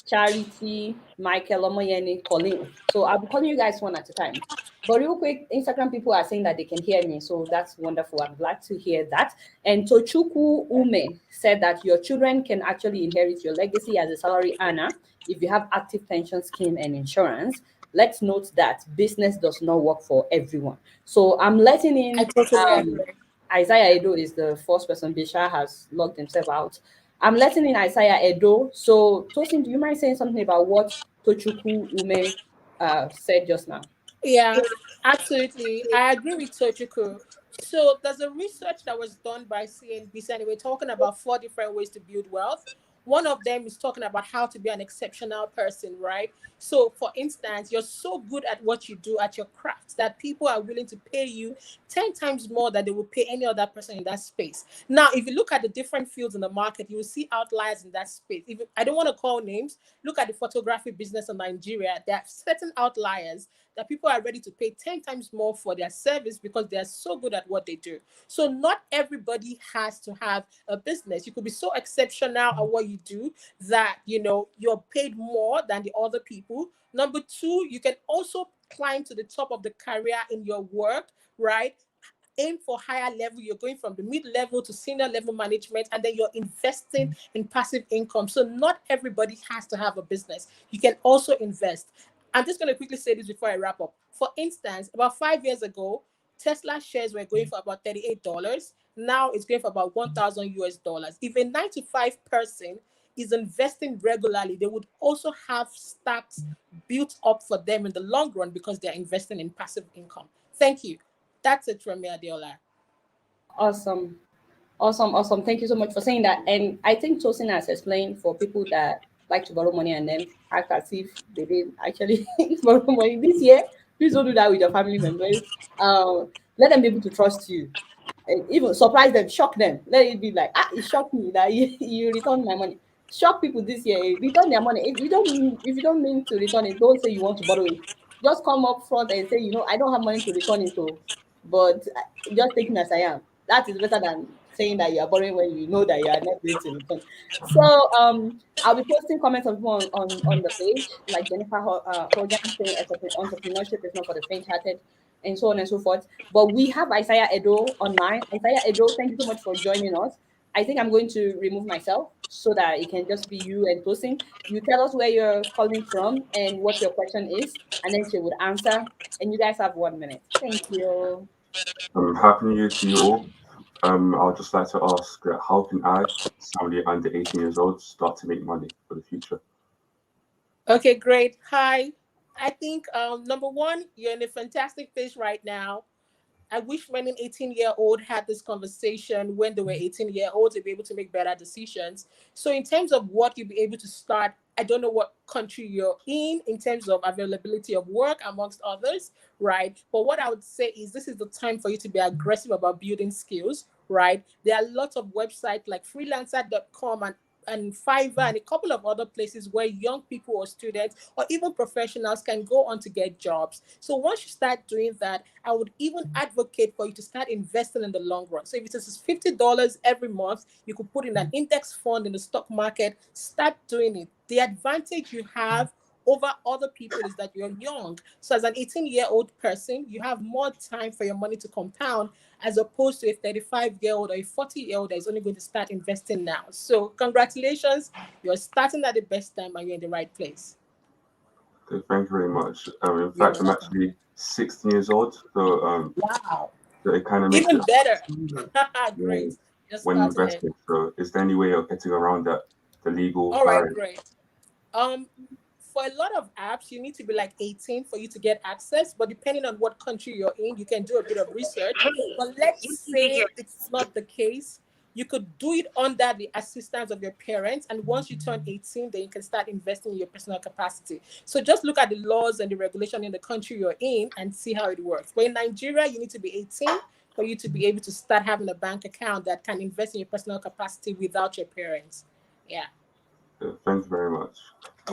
Charity, Michael, Omoyeni, Colleen. So I'll be calling you guys one at a time. But real quick, Instagram people are saying that they can hear me. So that's wonderful. I'm glad to hear that. And Tochuku Ume said that your children can actually inherit your legacy as a salary earner if you have active pension scheme and insurance. Let's note that business does not work for everyone. So I'm letting
I
in
totally agree.
Isaiah Edo is the first person. Bisha has logged himself out. I'm letting in Isaiah Edo. So, Tosin, do you mind saying something about what Tochuku Ume said just now?
Yeah, absolutely. I agree with Sojiku. So there's a research that was done by CNBC, and we're talking about four different ways to build wealth. One of them is talking about how to be an exceptional person, right? So, for instance, you're so good at what you do at your craft that people are willing to pay you 10 times more than they will pay any other person in that space. Now, if you look at the different fields in the market, you will see outliers in that space. If I don't want to call names, look at the photography business in Nigeria. There are certain outliers that people are ready to pay 10 times more for their service because they are so good at what they do. So not everybody has to have a business. You could be so exceptional at what you do that you're paid more than the other people. Number two, you can also climb to the top of the career in your work, right? Aim for higher level. You're going from the mid-level to senior level management, and then you're investing in passive income. So not everybody has to have a business. You can also invest. I'm just going to quickly say this before I wrap up. For instance, about 5 years ago, Tesla shares were going for about $38. Now it's going for about 1,000 US dollars. If a 95 person is investing regularly, they would also have stocks built up for them in the long run because they're investing in passive income. Thank you. That's it from me, Adiola.
Awesome. Awesome, awesome. Thank you so much for saying that. And I think Tosin has explained for people that like to borrow money and then act as if they didn't actually borrow money this year. Please don't do that with your family members. Let them be able to trust you. And even surprise them, shock them. Let it be like, it shocked me that you returned my money. Shock people this year. Return their money. If you don't mean to return it, don't say you want to borrow it. Just come up front and say, I don't have money to return it, so but just take me as I am. That is better than saying that you are borrowing when you know that you are not going to return. So I'll be posting comments of people on the page, like Jennifer Hogan saying entrepreneurship is not for the faint-hearted, and so on and so forth. But we have Isaiah Edo online. Isaiah Edo, thank you so much for joining us. I think I'm going to remove myself so that it can just be you and Tosin. You tell us where you're calling from and what your question is, and then she would answer. And you guys have 1 minute. Thank you.
Happy New Year to you all. I'd just like to ask, how can I, somebody under 18 years old, start to make money for the future?
Okay, great. Hi. I think number one, you're in a fantastic place right now. I wish many 18-year-old had this conversation when they were 18-year-olds to be able to make better decisions. So in terms of what you'll be able to start, I don't know what country you're in terms of availability of work amongst others, right? But what I would say is this is the time for you to be aggressive about building skills, right? There are lots of websites like freelancer.com and Fiverr and a couple of other places where young people or students or even professionals can go on to get jobs. So once you start doing that, I would even advocate for you to start investing in the long run. So if it is $50 every month, you could put in an index fund in the stock market, start doing it. The advantage you have over other people is that you're young. So as an 18-year-old person, you have more time for your money to compound as opposed to a 35-year-old or a 40-year-old that is only going to start investing now. So congratulations, you're starting at the best time and you're in the right place.
Okay, thank you very much. In
You're
fact, I'm
welcome.
actually 16 years old, so
Wow.
it kind of makes it
Even better.
easier,
Great.
when
Just
when
starting it.
investing. So, is there any way of getting around that, the legal
All right,
barrier?
great. Um, for a lot of apps, you need to be like 18 for you to get access. But depending on what country you're in, you can do a bit of research. But let's say it's not the case. You could do it under the assistance of your parents. And once you turn 18, then you can start investing in your personal capacity. So just look at the laws and the regulation in the country you're in and see how it works. But in Nigeria, you need to be 18 for you to be able to start having a bank account that can invest in your personal capacity without your parents. Yeah,
Thank you very much.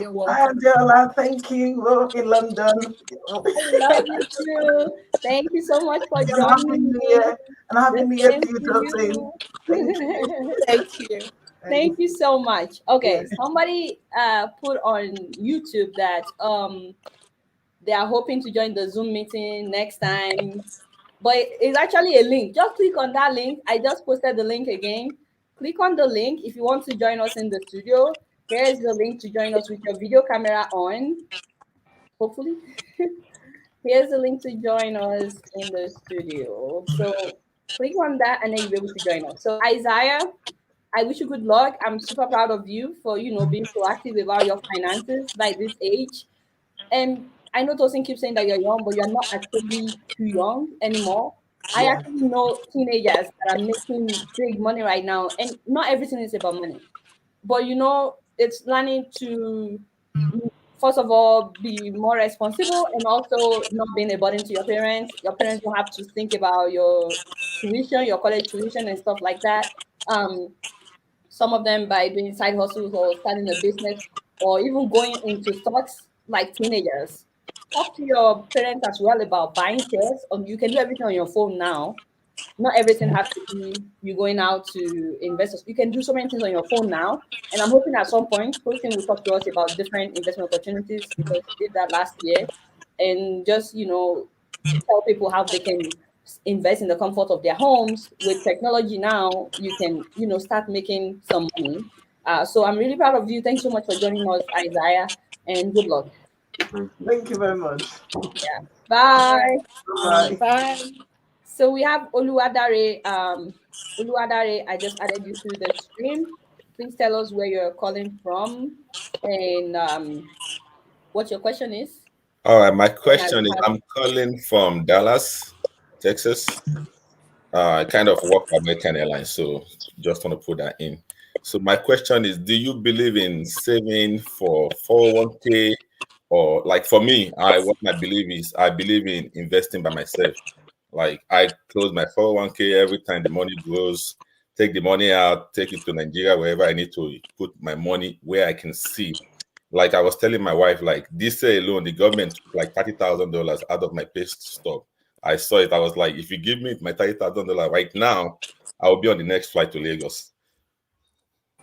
you're
Hi,
welcome.
Angela. Thank you. In London.
I love you too. Thank you so much for
And Happy
joining
New
me.
Year. And Happy
The
New Year to
same
you,
to
Tosin. Thank you.
you.
Thank you.
Thank
Thank you so much. Okay,
you.
somebody put on YouTube that they are hoping to join the Zoom meeting next time. But it's actually a link. Just click on that link. I just posted the link again. Click on the link if you want to join us in the studio. Here's the link to join us with your video camera on. Hopefully. Here's the link to join us in the studio. So click on that and then you'll be able to join us. So Isaiah, I wish you good luck. I'm super proud of you for being proactive about your finances by this age. And I know Tosin keeps saying that you're young, but you're not actually too young anymore. I
Yeah.
actually know teenagers that are making big money right now, and not everything is about money. But it's learning to first of all, be more responsible and also not being a burden to your parents. Your parents don't have to think about your tuition, your college tuition, and stuff like that. Um, some of them by doing side hustles or starting a business or even going into stocks like teenagers. Talk to your parents as well about buying shares. You can do everything on your phone now. Not everything has to be you going out to invest. You can do so many things on your phone now. And I'm hoping at some point, Tosin will talk to us about different investment opportunities because he did that last year. And just, tell people how they can invest in the comfort of their homes. With technology now, you can, start making some money. So I'm really proud of you. Thanks so much for joining us, Isaiah, and good luck.
Thank you.
Thank you very much.
Yeah.
All
Bye.
right.
Bye.
Bye.
So we have Oluwadare. Oluwadare, I just added you to the stream. Please tell us where you're calling from and what your question is.
All right, my
And I
question
will
is,
have
I'm calling from Dallas, Texas. I kind of work for American Airlines, so just want to put that in. So my question is, do you believe in saving for 401k, or like for me, what my belief is, I believe in investing by myself. Like I close my 401k every time the money grows, take the money out, take it to Nigeria, wherever I need to put my money where I can see. Like I was telling my wife, like this year alone, the government took like $30,000 out of my pay stub. I saw it. I was like, if you give me my $30,000 right now, I will be on the next flight to Lagos.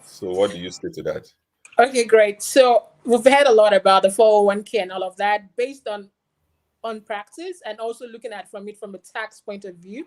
So what do you say to that?
Okay, great. So we've heard a lot about the 401k and all of that based on practice and also looking at from it from a tax point of view.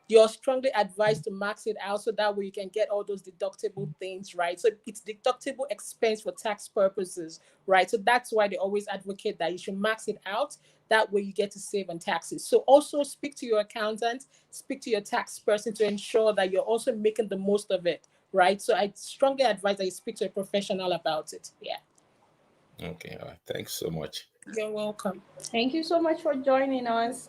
You're strongly advised to max it out so that way you can get all those deductible things, right? So it's deductible expense for tax purposes, right? So that's why they always advocate that you should max it out. That way you get to save on taxes. So also speak to your accountant, speak to your tax person to ensure that you're also making the most of it, right? So I strongly advise that you speak to a professional about it. Yeah.
Okay, all right. Thanks so much.
You're welcome.
Thank you so much for joining us.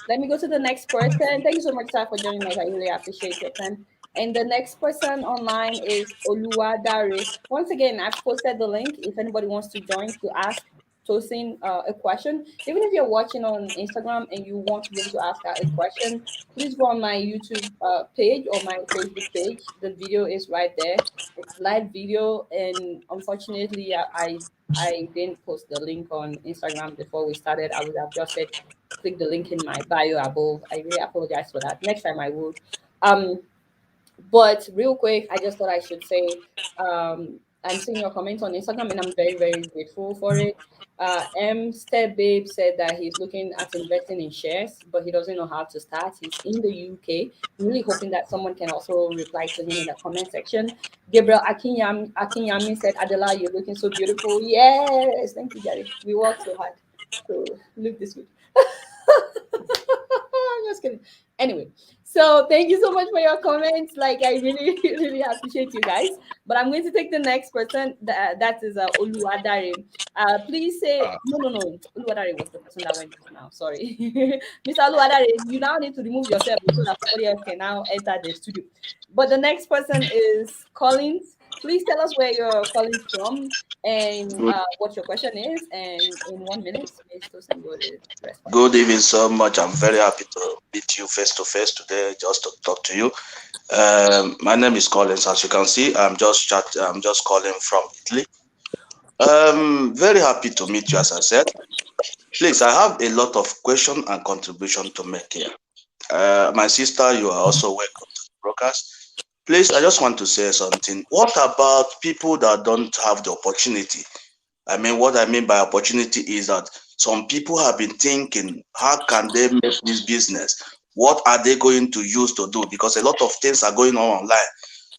Let me go to the next person. Thank you so much, Sir, for joining us. I really appreciate your time. And the next person online is Oluwadare. Once again, I've posted the link if anybody wants to join to ask Tosin a question. Even if you're watching on Instagram and you want to be able to ask her a question, please go on my YouTube page or my Facebook page. The video is right there. It's live video, and unfortunately, I didn't post the link on Instagram before we started. I would have just said, click the link in my bio above. I really apologize for that. Next time I would. Um, but real quick, I just thought I should say, I'm seeing your comments on Instagram and I'm very, very grateful for it. M Step Babe said that he's looking at investing in shares, but he doesn't know how to start. He's in the UK. I'm really hoping that someone can also reply to him in the comment section. Gabriel Akinyami said, Adela, you're looking so beautiful. Yes, thank you, Jerry. We worked so hard to look this good. I'm just kidding. Anyway, so thank you so much for your comments. Like I really, really appreciate you guys. But I'm going to take the next person. That is Oluwadare. Please say
Uh,
no. Oluwadare was the person that went just now. Sorry, Mr. Oluwadare. You now need to remove yourself so that somebody else can now enter the studio. But the next person is Collins. Please tell us where you're calling from and
Good,
what your question is. And in 1 minute, Mr. Tosin will respond.
good evening so much. I'm very happy to meet you face to face today, just to talk to you. My name is Collins. As you can see, I'm just calling from Italy. Very happy to meet you. As I said, please, I have a lot of question and contribution to make here. My sister, you are also welcome to the broadcast. Please, I just want to say something. What about people that don't have the opportunity? I mean, what I mean by opportunity is that some people have been thinking, how can they make this business? What are they going to use to do? Because a lot of things are going on online.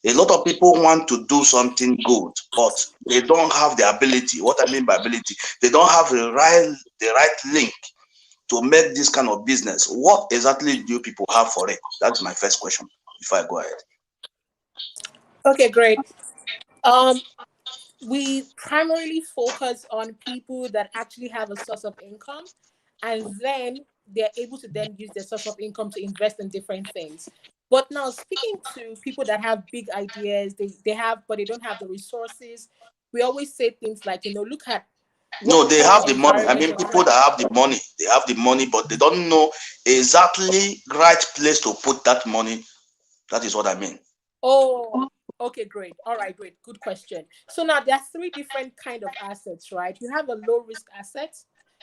A lot of people want to do something good, but they don't have the ability. What I mean by ability, they don't have the right link to make this kind of business. What exactly do you people have for it? That's my first question before I go ahead.
Okay, great. Um, we primarily focus on people that actually have a source of income, and then they're able to then use their source of income to invest in different things. But now speaking to people that have big ideas, they have but they don't have the resources, we always say things like, look at
No, they have the money. I
environment
mean,
or
people that have the money, they have the money, but they don't know exactly right place to put that money. That is what I mean.
Oh, okay, great. All right, great. Good question. So now there are three different kind of assets, right? You have a low risk asset,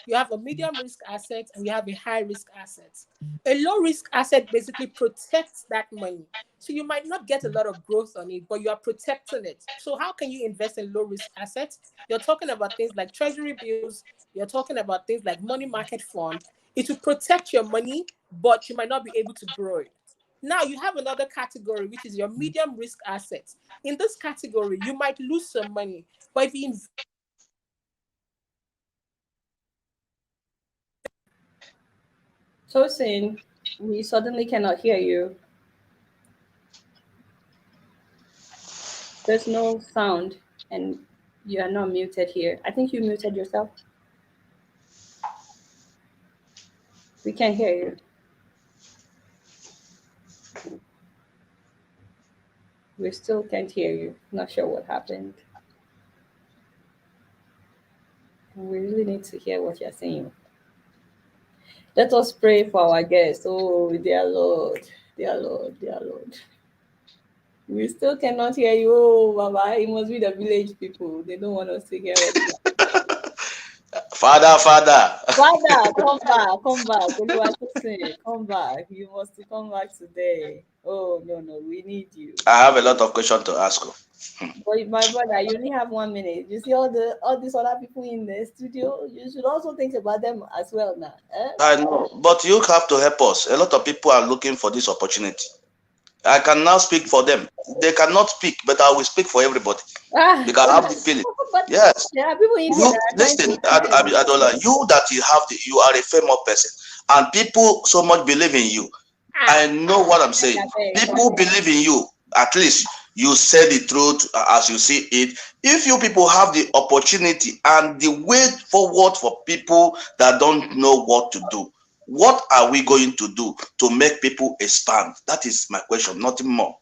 you have a medium risk asset, and you have a high risk asset. A low risk asset basically protects that money. So you might not get a lot of growth on it, but you are protecting it. So how can you invest in low risk assets? You're talking about things like treasury bills, you're talking about things like money market fund. It will protect your money, but you might not be able to grow it. Now you have another category, which is your medium risk assets. In this category, you might lose some money, but if you invest,
Tosin, we suddenly cannot hear you. There's no sound, and you are not muted here. I think you muted yourself. We can't hear you. We still can't hear you. Not sure what happened. We really need to hear what you're saying. Let us pray for our guests. Oh, dear Lord, dear Lord, dear Lord. We still cannot hear you. Oh, Baba, it must be the village people. They don't want us to hear what you are.
Father, Father.
Father, come back, come back. Oluwatosin, come back. You must come back today. Oh, no, no, we need you.
I have a lot of questions to ask you.
But my brother, you only have 1 minute. You see all these other people in the studio. You should also think about them as well now. Eh?
I know, but you have to help us. A lot of people are looking for this opportunity. I can now speak for them. They cannot speak, but I will speak for everybody
Ah,
because I have the feeling.
but
Yes.
there are people in here
You
that are trying
listen,
to speak.
Adola. You that you are a famous person, and people so much believe in you. I know what I'm saying. People believe in you. At least you say the truth as you see it. If you people have the opportunity and the way forward for people that don't know what to do, what are we going to do to make people expand? That is my question, nothing more.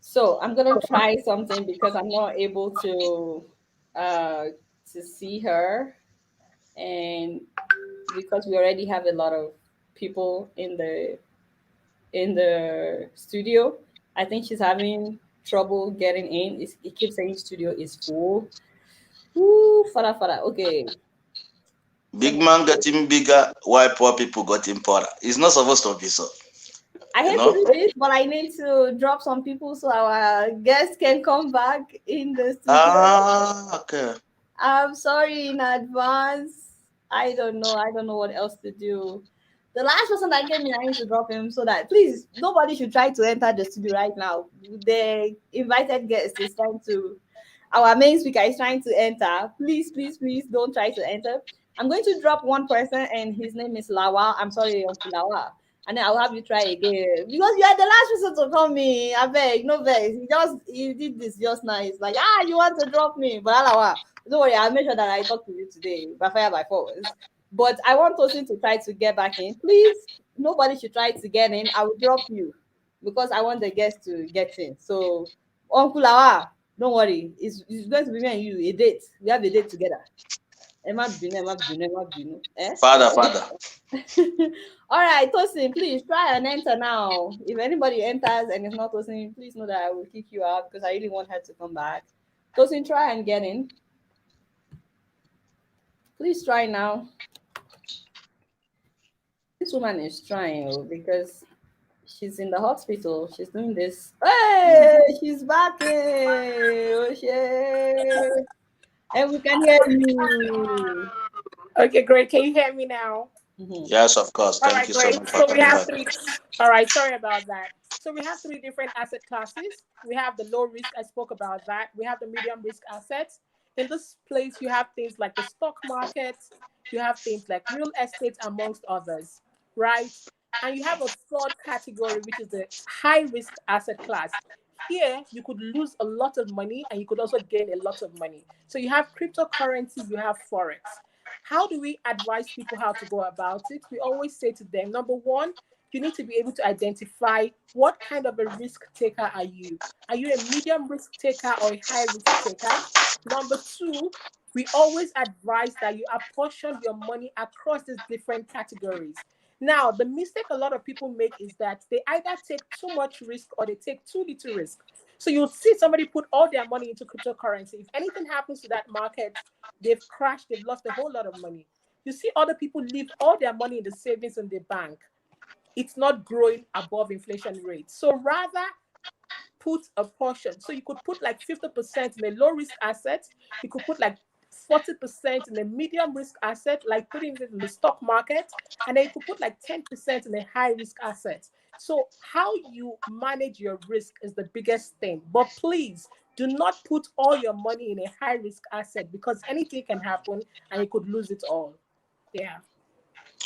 So I'm gonna try something because I'm not able uh to see her, and because we already have a lot of people in the studio. I think she's having trouble getting in. It keeps saying studio is full. Ooh, fada fada. Okay. Let
Big
me,
man getting bigger, why poor people getting poorer? It's not supposed to be so,
I
you
hate to
know.
do this, but I need to drop some people so our guests can come back in the studio.
Ah, okay.
I'm sorry in advance. I don't know. I don't know what else to do. The last person that gave me, I need to drop him so that please nobody should try to enter the studio right now. The invited guest is trying to, our main speaker is trying to enter. Please, please, please don't try to enter. I'm going to drop one person and his name is Lawa. I'm sorry, Uncle Lawa. And then I'll have you try again because you are the last person to come in. I beg, no vex. He did this just now. It's like, you want to drop me, but Lawa, don't worry, I'll make sure that I talk to you today by fire by force. But I want Tosin to try to get back in. Please, nobody should try to get in. I will drop you because I want the guests to get in. So, Uncle Lawa, don't worry. It's going to be me and you, a date. We have a date together. Emma Binu, Emma Binu, Emma Binu. Eh?
Father, Father.
All right, Tosin, please try and enter now. If anybody enters and it's not Tosin, please know that I will kick you out because I really want her to come back. Tosin, try and get in. Please try now. This woman is trying because she's in the hospital. She's doing this. Hey, she's back. Oh, shit. And we can hear you.
okay, great. Can you hear me now?
Mhm.
Yes, of course.
All
Thank
right,
you so
great.
much for
So we
coming
have
back.
three. All right, sorry about that. So we have three different asset classes. We have the low risk. I spoke about that. We have the medium risk assets. In this place, you have things like the stock market. You have things like real estate, amongst others, right? And you have a third category, which is the high risk asset class. Here, you could lose a lot of money and you could also gain a lot of money. So you have cryptocurrency, you have forex. How do we advise people how to go about it? We always say to them, number one, you need to be able to identify what kind of a risk taker are you? Are you a medium risk taker or a high risk taker? Number two, we always advise that you apportion your money across these different categories. Now, the mistake a lot of people make is that they either take too much risk or they take too little risk. So you'll see somebody put all their money into cryptocurrency. If anything happens to that market, they've crashed, they've lost a whole lot of money. You see other people leave all their money in the savings in the bank. It's not growing above inflation rate. So rather put a portion. So you could put like 50% in a low risk asset. You could put like 40% in a medium risk asset, like putting it in the stock market. And then you could put like 10% in a high risk asset. So how you manage your risk is the biggest thing. But please do not put all your money in a high risk asset because anything can happen and you could lose it all. Yeah.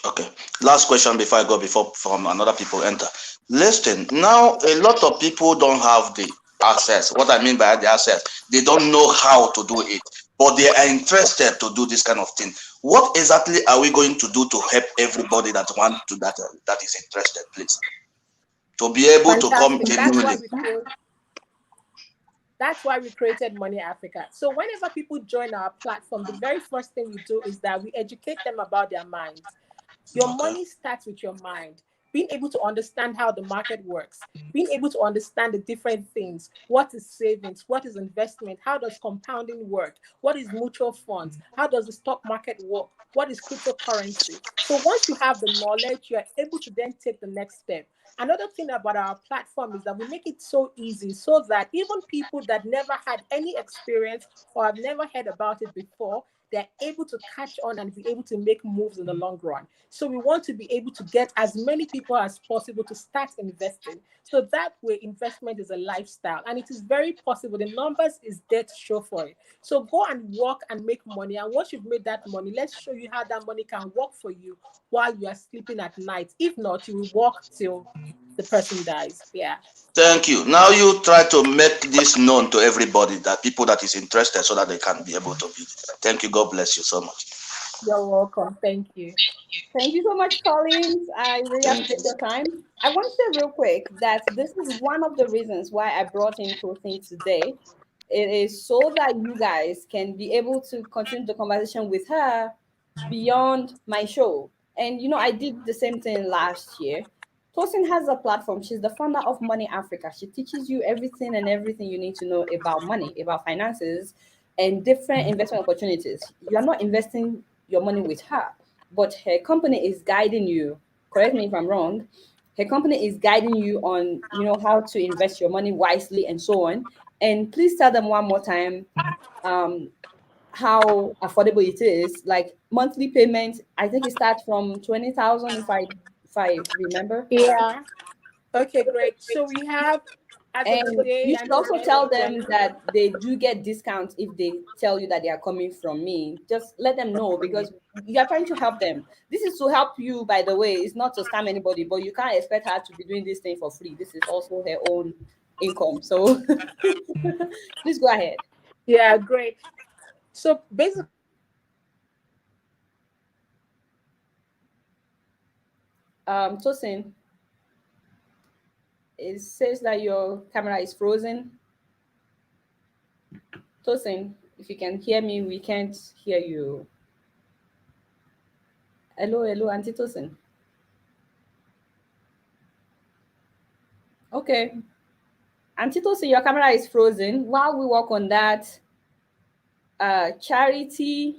Okay. Last question before I go, before from another people enter. Listen, now a lot of people don't have the access. What I mean by the access, they don't know how to do it, but they are interested to do this kind of thing. What exactly are we going to do to help everybody that want to that is interested, please, to be able to come
Fantastic.
genuinely?
That's why we created Money Africa. So whenever people join our platform, the very first thing we do is that we educate them about their minds. Your
Okay.
money starts with your mind. Being able to understand how the market works, being able to understand the different things. What is savings? What is investment? How does compounding work? What is mutual funds? How does the stock market work? What is cryptocurrency? So once you have the knowledge, you are able to then take the next step. Another thing about our platform is that we make it so easy so that even people that never had any experience or have never heard about it before, they're able to catch on and be able to make moves in the long run. So we want to be able to get as many people as possible to start investing. So that way, investment is a lifestyle and it is very possible. The numbers is there to show for it. So go and work and make money. And once you've made that money, let's show you how that money can work for you while you are sleeping at night. If not, you will work till the person dies. Yeah.
Thank you. Now you try to make this known to everybody, that people that is interested, so that they can be able to be. Thank you. God bless you so much.
You're welcome. Thank you.
Thank you so much, Collins. I really
Thank
appreciate
you.
your time. I want to say real quick that this is one of the reasons why I brought in Tosin today. It is so that you guys can be able to continue the conversation with her beyond my show. And I did the same thing last year. Tosin has a platform. She's the founder of Money Africa. She teaches you everything you need to know about money, about finances, and different investment opportunities. You are not investing your money with her, but her company is guiding you. Correct me if I'm wrong. Her company is guiding you on, how to invest your money wisely and so on. And please tell them one more time, um, how affordable it is. Like monthly payment, I think it starts from 20,000 if I remember.
Yeah. Okay, great. So we have, as of
And
today
you should
until
also
the end of
tell them
January.
that they do get discounts if they tell you that they are coming from me. Just let them know because you are trying to help them. This is to help you, by the way. It's not to scam anybody, but you can't expect her to be doing this thing for free. This is also her own income. So please go ahead.
Yeah, great. So basically,
Tosin, it says that your camera is frozen. Tosin, if you can hear me, we can't hear you. Hello, hello, Auntie Tosin. Okay. Auntie Tosin, your camera is frozen. While we work on that, Charity,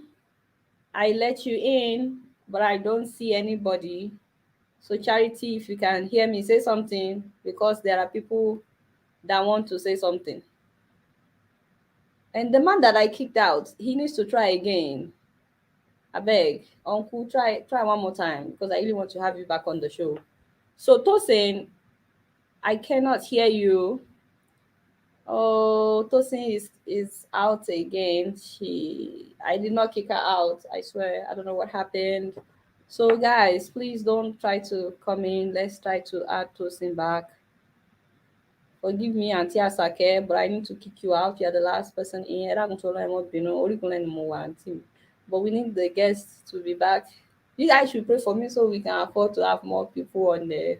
I let you in, but I don't see anybody. So Charity, if you can hear me, say something because there are people that want to say something. And the man that I kicked out, he needs to try again. I beg, Uncle, try one more time because I really want to have you back on the show. So Tosin, I cannot hear you. Oh, Tosin is out again. I did not kick her out. I swear, I don't know what happened. So guys, please don't try to come in. Let's try to add Tosin back. Forgive me, Auntie Asake, but I need to kick you out. You're the last person in. But we need the guests to be back. You guys should pray for me so we can afford to have more people in the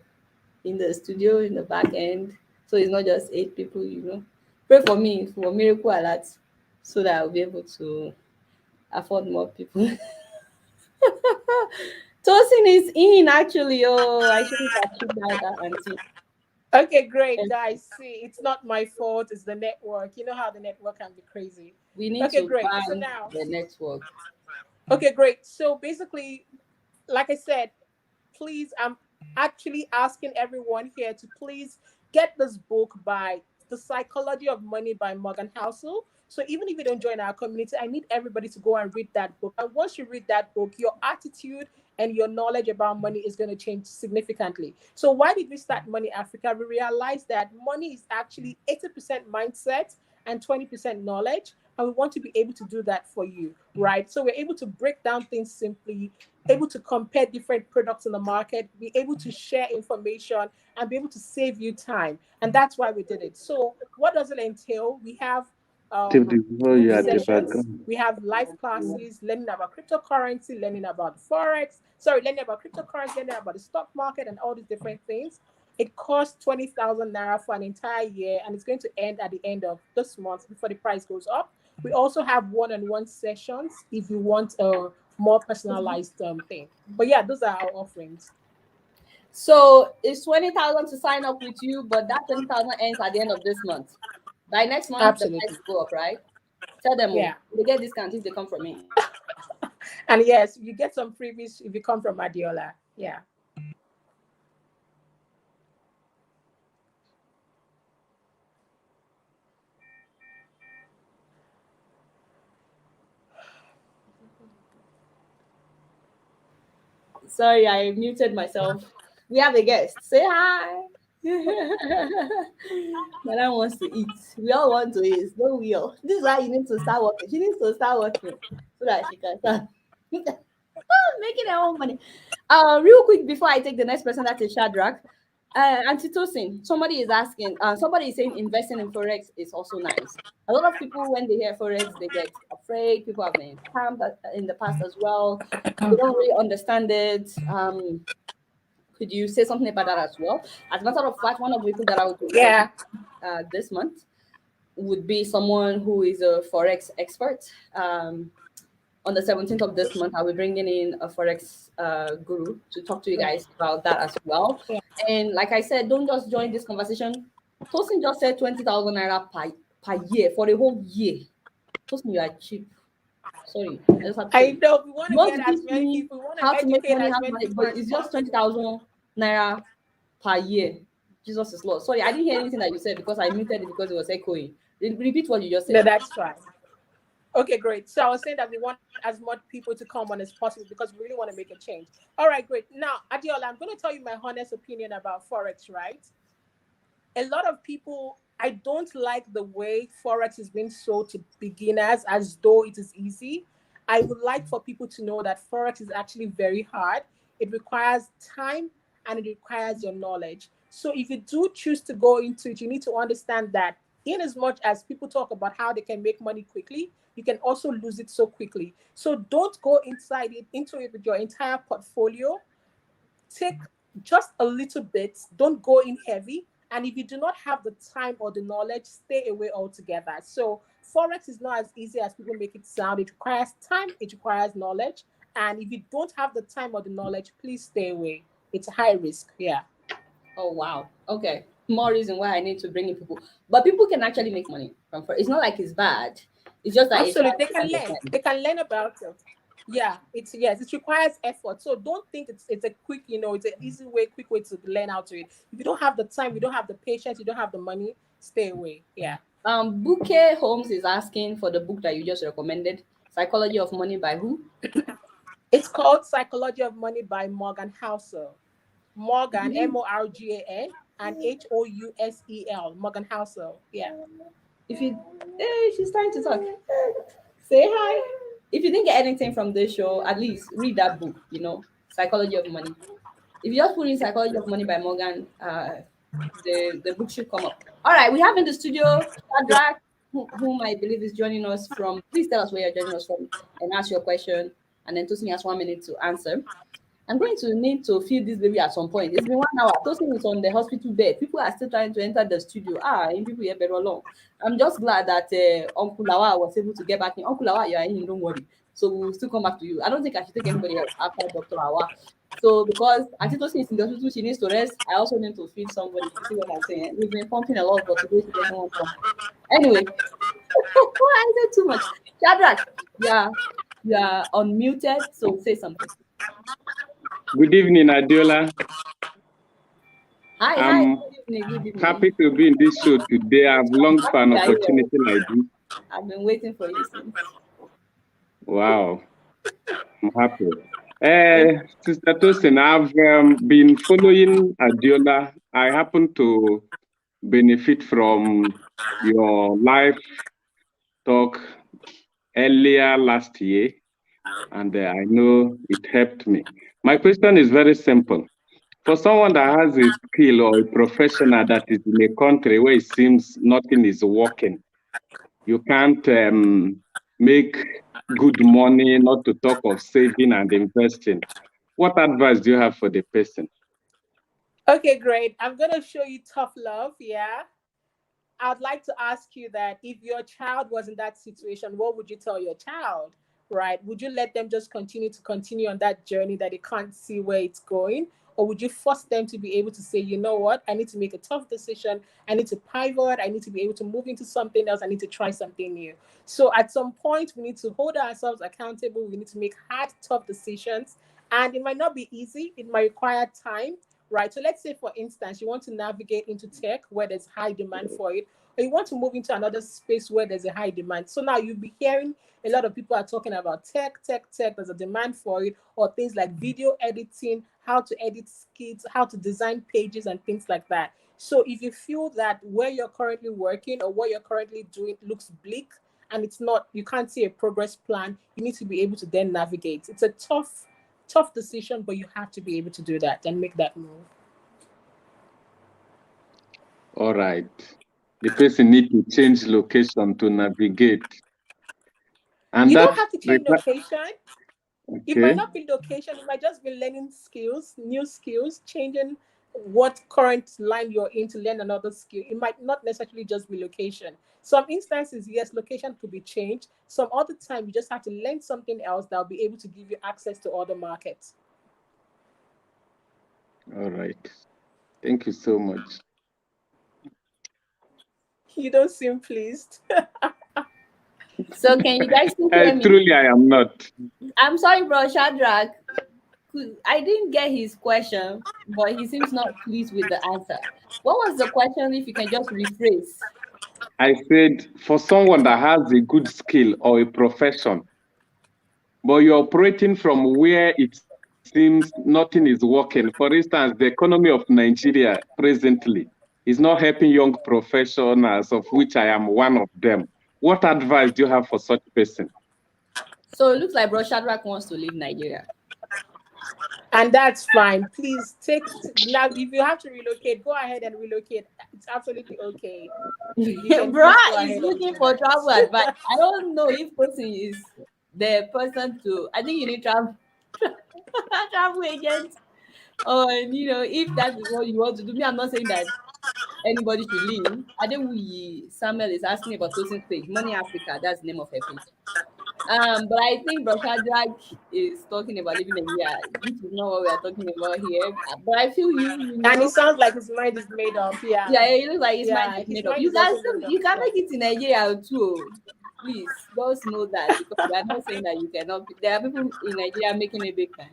studio in the back end. So it's not just 8 people. Pray for me for miracle alerts so that I'll be able to afford more people. Tosin is in actually. Oh, I shouldn't have kicked out that auntie.
Okay, great, guys. See, it's not my fault. It's the network. You know how the network can be crazy.
We need
Okay,
to
great. So
ban
now,
the network.
okay, great. So basically, like I said, please, I'm actually asking everyone here to please get this book by The Psychology of Money by Morgan Housel. So even if you don't join our community, I need everybody to go and read that book. And once you read that book, your attitude and your knowledge about money is going to change significantly. So why did we start Money Africa? We realized that money is actually 80% mindset and 20% knowledge. And we want to be able to do that for you, right? So we're able to break down things simply, able to compare different products in the market, be able to share information, and be able to save you time. And that's why we did it. So, what does it entail? We have group
You at the
sessions,
background.
we have live classes, learning about cryptocurrency, learning about forex, learning about cryptocurrency, learning about the stock market, and all these different things. It costs 20,000 naira for an entire year, and it's going to end at the end of this month before the price goes up. We also have one-on-one sessions if you want a more personalized thing. But yeah, those are our offerings.
So it's 20,000 to sign up with you, but that 20,000 ends at the end of this month. By next month, the price
Absolutely.
will go up, right? Tell them,
Yeah.
oh, they get discount if they come from me.
And yes, you get some freebies if you come from Adiola. Yeah.
Sorry, I muted myself. We have a guest. Say hi. Madam wants to eat. We all want to eat. No, we all. This is why you need to start working. She needs to start working so that she can start making her own money. Real quick before I take the next person, that's a Shadrach. Auntie Tosin, somebody is asking, somebody is saying investing in Forex is also nice. A lot of people, when they hear Forex, they get afraid. People have been scammed in the past as well. They don't really understand it. Could you say something about that as well? As a matter of fact, one of the people that I will be interviewing
Yeah.
this month would be someone who is a Forex expert. On the 17th of this month, I'll be bringing in a Forex guru to talk to you guys about that as well.
Yeah.
And like I said, don't just join this conversation. Tosin just said 20,000 naira per year for the whole year. Tosin, you are cheap. Sorry, I just have to
I
say.
know we want
You
to
want
get
to
as
teach
many
me
people, we want to
how to make
educate
money,
as
how to
many
make, but
people as
it's just
possible.
20,000 naira per year. Jesus is Lord. Sorry, I didn't hear anything that you said because I muted it because it was echoing. Repeat what you just
No,
said.
that's fine. Okay, great. So I was saying that we want as much people to come on as possible because we really want to make a change. All right, great. Now, Adiola, I'm going to tell you my honest opinion about Forex, right? A lot of people, I don't like the way Forex is being sold to beginners as though it is easy. I would like for people to know that Forex is actually very hard. It requires time and it requires your knowledge. So if you do choose to go into it, you need to understand that in as much as people talk about how they can make money quickly, you can also lose it so quickly. So don't go into it with your entire portfolio. Take just a little bit, don't go in heavy. And if you do not have the time or the knowledge, stay away altogether. So forex is not as easy as people make it sound. It requires time, it requires knowledge, and if you don't have the time or the knowledge, please stay away. It's high risk. Yeah.
Oh wow. Okay. More reason why I need to bring in people. But people can actually make money from Forex. It's not like it's bad. It's just that it's hard
Absolutely, they
to
can learn.
understand.
They can learn about it. Yeah, it's yes, it requires effort. So don't think it's a quick, it's an easy way, quick way to learn how to it. If you don't have the time, you don't have the patience, you don't have the money, stay away. Yeah.
Bouquet Holmes is asking for the book that you just recommended, Psychology of Money by who?
It's called Psychology of Money by Morgan Housel. Morgan, Morgan, and Housel. Morgan Housel. Yeah.
If you Hey, she's trying to talk. Say hi. If you didn't get anything from this show, at least read that book, Psychology of Money. If you just put in Psychology of Money by Morgan, the book should come up. All right, we have in the studio Shadrach, whom I believe is joining us from. Please tell us where you're joining us from and ask your question. And then Tosin has 1 minute to answer. I'm going to need to feed this baby at some point. It's been 1 hour. Tosin is on the hospital bed. People are still trying to enter the studio. In people here better along. I'm just glad that Uncle Lawa was able to get back in. Uncle Lawa, you are in, don't worry. So we'll still come back to you. I don't think I should take anybody else after Dr. Awa. So because Auntie Tosin is in the hospital, she needs to rest. I also need to feed somebody. You see what I'm saying? We've been pumping a lot, but today she doesn't want to pump. Anyway, I said too much. Shadrach, you are unmuted, so say something.
Good evening, Adiola.
Hi,
I'm
good evening, good evening.
happy to be in this show today. I've longed for an opportunity like this.
I've been waiting for you since.
Wow, I'm happy. Sister Tosin, I've been following Adiola. I happen to benefit from your live talk earlier last year, and I know it helped me. My question is very simple. For someone that has a skill or a professional that is in a country where it seems nothing is working, you can't make good money, not to talk of saving and investing. What advice do you have for the person?
Okay, great. I'm going to show you tough love. Yeah. I'd like to ask you that if your child was in that situation, what would you tell your child? Right? Would you let them just continue on that journey that they can't see where it's going? Or would you force them to be able to say, you know what, I need to make a tough decision. I need to pivot. I need to be able to move into something else. I need to try something new. So at some point, we need to hold ourselves accountable. We need to make hard, tough decisions. And it might not be easy. It might require time. Right. So let's say, for instance, you want to navigate into tech where there's high demand for it, or you want to move into another space where there's a high demand. So now you'll be hearing a lot of people are talking about tech. There's a demand for it, or things like video editing, how to edit skits, how to design pages, and things like that. So if you feel that where you're currently working or what you're currently doing looks bleak and it's not, you can't see a progress plan, you need to be able to then navigate. It's a tough decision, but you have to be able to do that and make that move.
All right. The person need to change location to navigate. And
you
that
don't have to change location.
Okay.
It might not be location. It might just be learning skills, new skills, changing what current line you're in to learn another skill. It might not necessarily just be location. Some instances, yes, location could be changed. Some other time, you just have to learn something else that will be able to give you access to other markets.
All right. Thank you so much.
You don't seem pleased.
So can you guys still hear me?
Truly, I am not.
I'm sorry, bro, Shadrach. I didn't get his question, but he seems not pleased with the answer. What was the question, if you can just rephrase?
I said, for someone that has a good skill or a profession, but you're operating from where it seems nothing is working. For instance, the economy of Nigeria presently is not helping young professionals, of which I am one of them. What advice do you have for such person?
So it looks like bro Shadrach wants to leave Nigeria.
And that's fine. Please now, if you have to relocate, go ahead and relocate. It's absolutely okay.
Bro is looking for travel advice. I don't know if person is the person to. I think you need travel agent, or if that is what you want to do. Me, I'm not saying that anybody should leave. I think Samuel is asking about Tosin's page, Money Africa. That's the name of her page. But I think Bro Shadrach is talking about living in India, which is not what we are talking about here. But I feel you
and it sounds like his mind is made up. Yeah.
Yeah, it looks like his mind is made up. You can make it in Nigeria too. Please, just know that, because we are not saying that you cannot. There are people in Nigeria making a big time.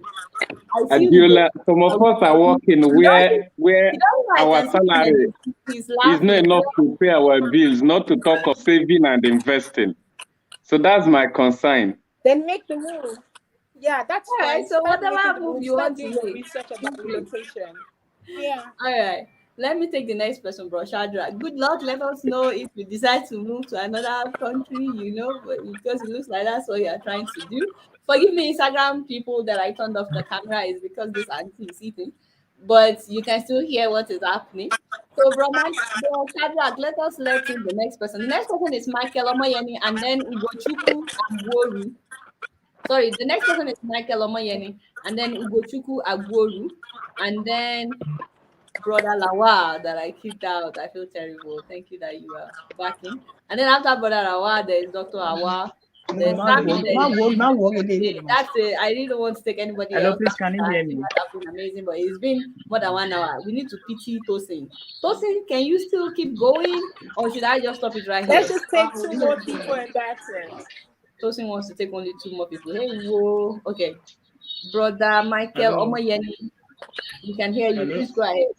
Adiola, some of us are working where our salary is not enough to pay our bills, not to talk of saving and investing. So that's my concern.
Then make the move. Yeah, that's
all
fine.
right. So whatever move you want to
do
make,
research about relocation. Yeah.
All right. Let me take the next person, bro. Shadrach. Good luck. Let us know if you decide to move to another country, because it looks like that's what you are trying to do. Forgive me, Instagram people, that I turned off the camera is because this auntie is eating. But you can still hear what is happening. So, bro Shadrach, let in the next person. The next person is Michael Omoyeni, and then Ugochukwu Agworu. Sorry, the next person is Michael Omoyeni, and then Ugochukwu Agworu, and then Brother Lawal that I kicked out. I feel terrible. Thank you that you are backing. And then after Brother Lawal, there is Dr. Awa. There's Sammy, that's it. I really don't want to take anybody
Hello,
else.
please, can you hear
It
me?
might have been amazing, but it's been more than 1 hour. We need to pity Tosin. Tosin, can you still keep going, or should I just stop it right here?
Let's just take 2 more people and that's it.
Tosin wants to take only 2 more people. Hey, whoa. Okay. Brother Michael
Hello.
Omoyeni, we can hear you.
Hello.
Please go ahead.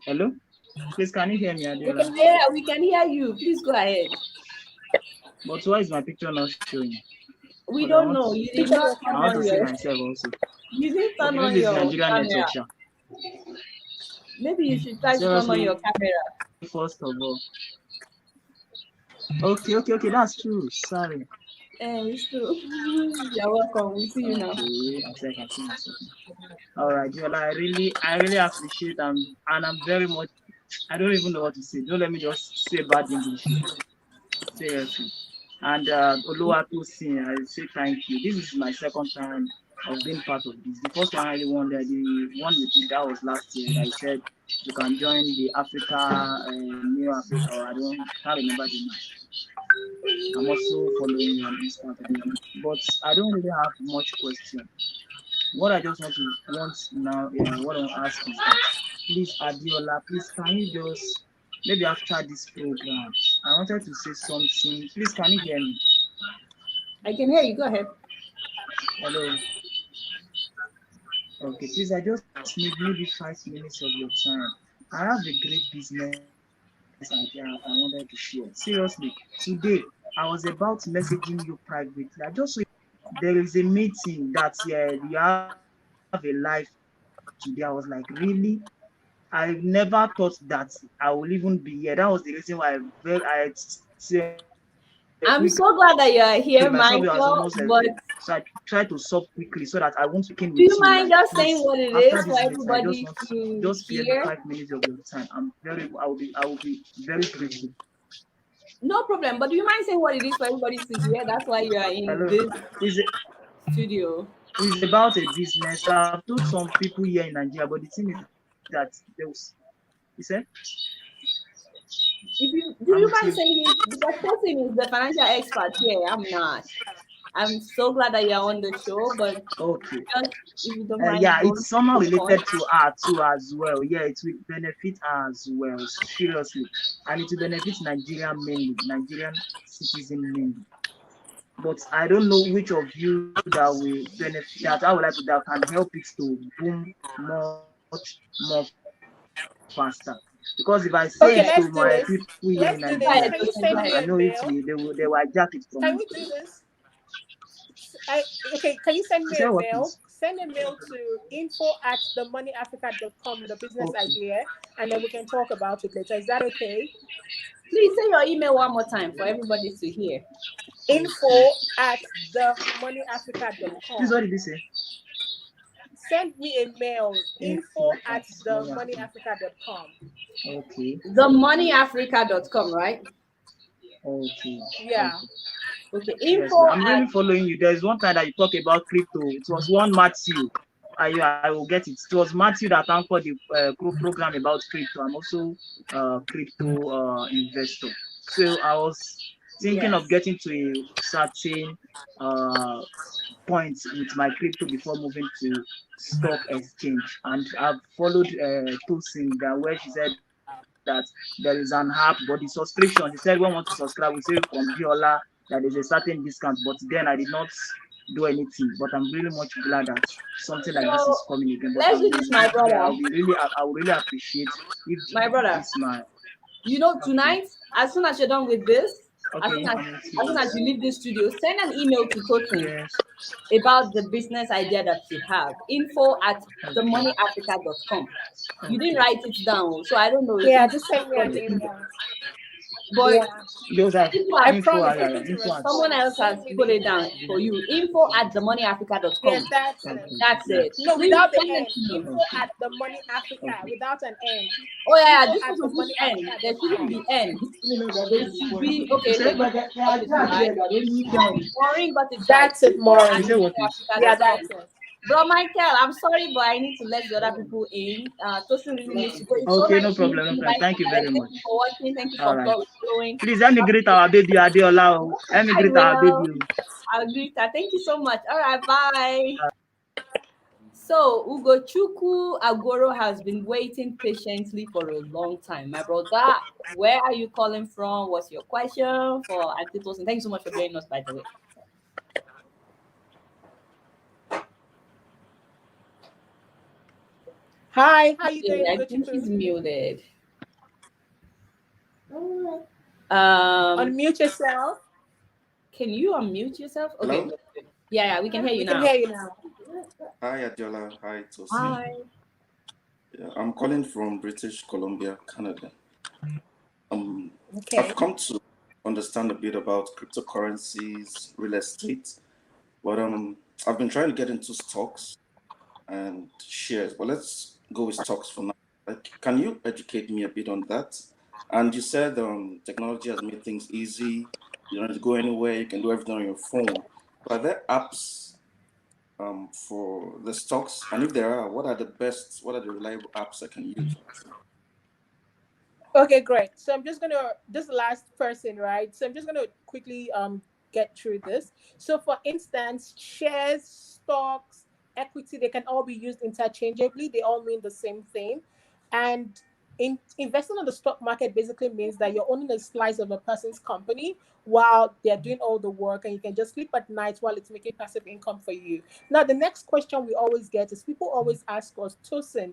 Hello, please, can you hear me, Adela?
We can hear you. Please go ahead.
But why is my picture not showing?
We don't know. You did not
I
turn
want to
on
see
your.
myself also.
You didn't turn
Okay,
on
maybe it's
your
Nigerian
camera.
network. Sha.
Maybe you should try to turn on your camera.
First of all. Okay, that's true. Sorry.
It's true. You're welcome. We see you now.
Okay, I can see myself. All right, Jola, I really appreciate and I'm very much. I don't even know what to say. Don't let me just say bad English. Seriously. And Tosin, I say thank you. This is my second time of being part of this. The first one I won there, the one you did, that was last year. I said you can join the Africa, New Africa, or can't remember the name. I'm also following you on Instagram, but I don't really have much question. What I just want now, what I want to ask is that, please, Adiola, please, can you just, maybe after this program, I wanted to say something. Please, can you hear me?
I can hear you. Go ahead.
Hello. Okay, please, I just need maybe 5 minutes of your time. I have a great business idea I wanted to share. Seriously, today I was about messaging you privately. I just saw there is a meeting that you have a live today. I was like, really? I never thought that I will even be here. That was the reason why
I'm so glad that you are here,
myself was
Michael.
almost
But
so I tried to solve quickly so that I won't speak with
do you
you.
mind
Like,
just saying what it
after
is
this
for
meeting, I
everybody to
just spare me
hear?
5 minutes of your time. I will be very grateful.
No problem. But do you mind saying what it is for everybody to hear? That's why you are in this studio.
It's about a business. I've told some people here in Nigeria, but the thing is that there was, you said?
Do you mind saying it? Because Tosin is the financial expert here. I'm not. I'm so glad that you're on the show, but
okay.
Just, if you don't mind,
Yeah, it's somehow related to her too as well. Yeah, it will benefit her as well, seriously, and it will benefit Nigerian citizen mainly. But I don't know which of you that will benefit, that I would like that can help it to boom much more faster. Because if I say it to my people here in Nigeria,
Can you send me
I
a
know
mail?
they will hijack it from
Can
me.
we do this? Okay, can you send me a mail? Send a mail to info@themoneyafrica.com, the business idea, and then we can talk about it later. Is that okay?
Please say your email one more time for everybody to hear.
info@themoneyafrica.com.
Please, what did you say?
Send me a mail, info@themoneyafrica.com.
Okay.
Themoneyafrica.com, right?
Okay.
Yeah.
Okay.
Info. I'm really following you. There's one time that you talk about crypto. It was one Matthew. I will get it. It was Matthew that anchored the program about crypto. I'm also a crypto investor. So I was thinking of getting to a certain point with my crypto before moving to stock exchange. And I've followed Tosin that where she said that there is an app, but the subscription, she said, when we want to subscribe, we say from Viola that there's a certain discount, but then I did not do anything. But I'm really much glad that something like this is coming again. But
let's do this, my brother.
I would really appreciate if
my brother. Tonight, as soon as you're done with this, as soon as you leave the studio, send an email to Tosin about the business idea that you have. info@themoneyafrica.com. You didn't write it down, so I don't know.
Yeah, just send me an email.
But
I promise
someone else has put it down for you. info@themoneyafrica.com.
Yes, that's
it.
No, without the N. Info@themoneyafrica without an N.
Oh yeah, this is the N. There shouldn't be N. It should be okay. Maureen got it.
That's it, Maureen.
Yeah, that's it. Bro, Michael, I'm sorry, but I need to let the other people in. Tosin really needs to go. It's so
Okay,
nice
no
meeting
problem, no
you,
problem. Thank you very
Michael. Thank
much.
you for watching. Thank you
All
for
right.
following.
Please let me greet our baby Adeola. Let me
I
greet our
will.
baby.
I'll greet her. Thank you so much. All right, bye. So Ugochukwu Agoro has been waiting patiently for a long time. My brother, where are you calling from? What's your question for Auntie Tosin? Thank you so much for joining us, by the way.
Hi, how you doing,
I think he's
Ugochukwu?
muted.
Unmute yourself.
Can you unmute yourself? Okay.
Hello?
Yeah, we can hear you
We
now.
can hear you now.
Hi, Adiola. Hi, Tosin.
Hi.
Yeah, I'm calling from British Columbia, Canada.
Okay.
I've come to understand a bit about cryptocurrencies, real estate, but I've been trying to get into stocks and shares. But let's go with stocks for now. Like, can you educate me a bit on that? And you said technology has made things easy. You don't have to go anywhere. You can do everything on your phone. But are there apps for the stocks? And if there are, what are the reliable apps I can use?
Okay, great. So this last person, right? So I'm just gonna quickly get through this. So for instance, shares, stocks, equity, they can all be used interchangeably. They all mean the same thing. And investing on the stock market basically means that you're owning a slice of a person's company while they're doing all the work, and you can just sleep at night while it's making passive income for you. Now, the next question we always get is people always ask us, Tosin,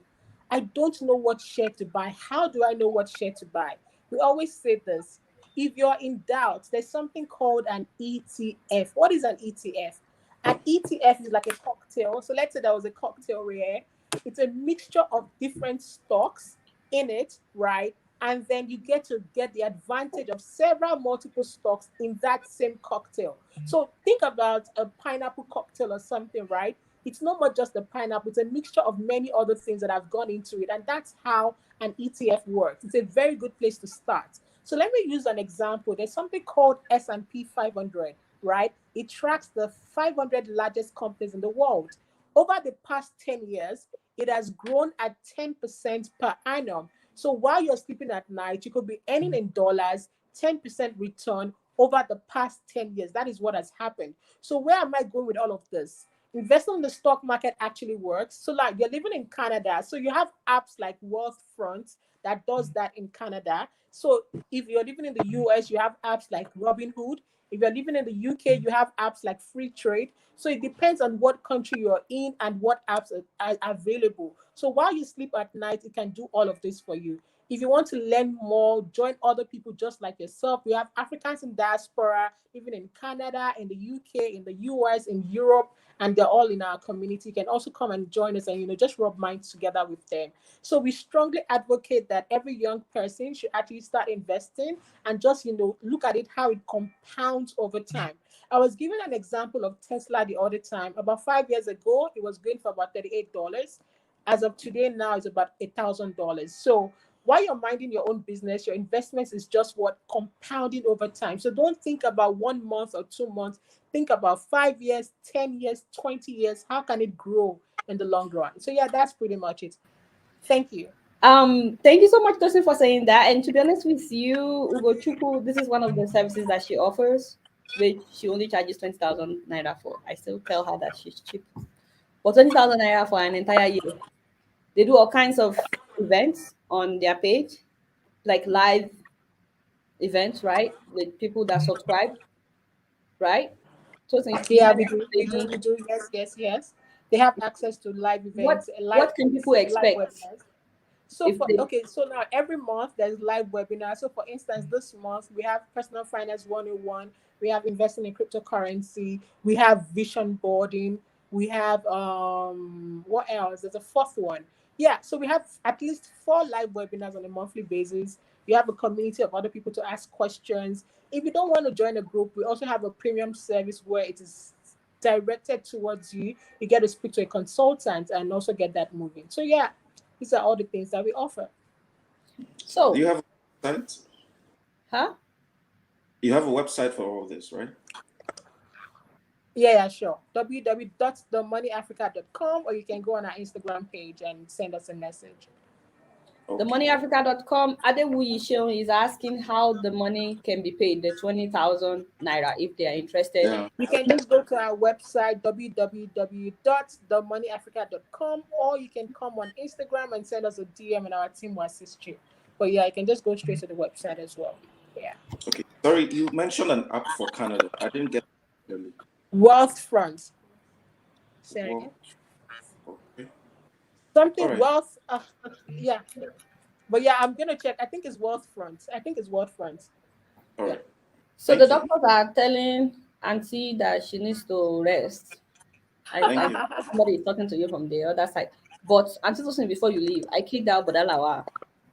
I don't know what share to buy. How do I know what share to buy? We always say this. If you're in doubt, there's something called an ETF. What is an ETF? An ETF is like a cocktail. So let's say there was a cocktail here. It's a mixture of different stocks in it, right? And then you get to get the advantage of several multiple stocks in that same cocktail. So think about a pineapple cocktail or something, right? It's not much just the pineapple, it's a mixture of many other things that have gone into it. And that's how an ETF works. It's a very good place to start. So let me use an example. There's something called S&P 500, right? It tracks the 500 largest companies in the world. Over the past 10 years, it has grown at 10% per annum. So while you're sleeping at night, you could be earning in dollars 10% return over the past 10 years. That is what has happened. So where am I going with all of this? Investing in the stock market actually works. So like you're living in Canada, so you have apps like Wealthfront that does that in Canada. So if you're living in the US, you have apps like Robinhood. If you're living in the UK, you have apps like Free Trade. So it depends on what country you're in and what apps are available. So while you sleep at night, it can do all of this for you. If you want to learn more, join other people just like yourself. We have Africans in diaspora, even in Canada, in the UK, in the US, in Europe, and they're all in our community. You can also come and join us and just rub minds together with them. So we strongly advocate that every young person should actually start investing and just look at it how it compounds over time. I was given an example of Tesla the other time. About 5 years ago, it was going for about $38. As of today, now it's about $1,000. So while you're minding your own business, your investments is just what compounding over time. So don't think about 1 month or 2 months. Think about 5 years, 10 years, 20 years. How can it grow in the long run? So yeah, that's pretty much it. Thank you.
Thank you so much, Tosin, for saying that. And to be honest with you, Ugochukwu, this is one of the services that she offers, which she only charges 20,000 naira for. I still tell her that she's cheap. But 20,000 naira for an entire year. They do all kinds of events on their page, like live events, right? With people that subscribe, right? Tosin, do you
Yeah,
mind
we do, we do,
explaining
we do. Yes, yes, yes. They have access to live
what
events, live
what can people
books, live
expect
webinars. So
if
for
they
okay, so now every month there's live webinars. So for instance, this month we have personal finance 101, we have investing in cryptocurrency, we have vision boarding, we have what else? There's a fourth one. Yeah, so we have at least 4 live webinars on a monthly basis. You have a community of other people to ask questions. If you don't want to join a group, we also have a premium service where it is directed towards you. You get to speak to a consultant and also get that moving. So yeah, these are all the things that we offer.
Do
so
you have a website?
huh?
You have a website for all this, right?
Yeah, sure. www.themoneyafrica.com, or you can go on our Instagram page and send us a message.
The
Okay.
moneyafrica.com. Adewuyi Sheon is asking how the money can be paid, the 20,000 naira, if they are interested.
Yeah.
You can just go to our website www.themoneyafrica.com, or you can come on Instagram and send us a DM and our team will assist you. But yeah, you can just go straight to the website as well. Yeah.
Okay. Sorry, you mentioned an app for Canada. I didn't get it clearly.
Wealth front. Say it again.
Well, okay. All
Something
right.
wealth. Yeah. But yeah, I'm gonna check. I think it's wealth front. I think it's wealth front.
All
Yeah.
right.
So the
Thank you.
doctors are telling Auntie that she needs to rest.
Thank
I
you.
somebody is talking to you from the other side. But Auntie Tosin, before you leave, I kicked out Badalawa.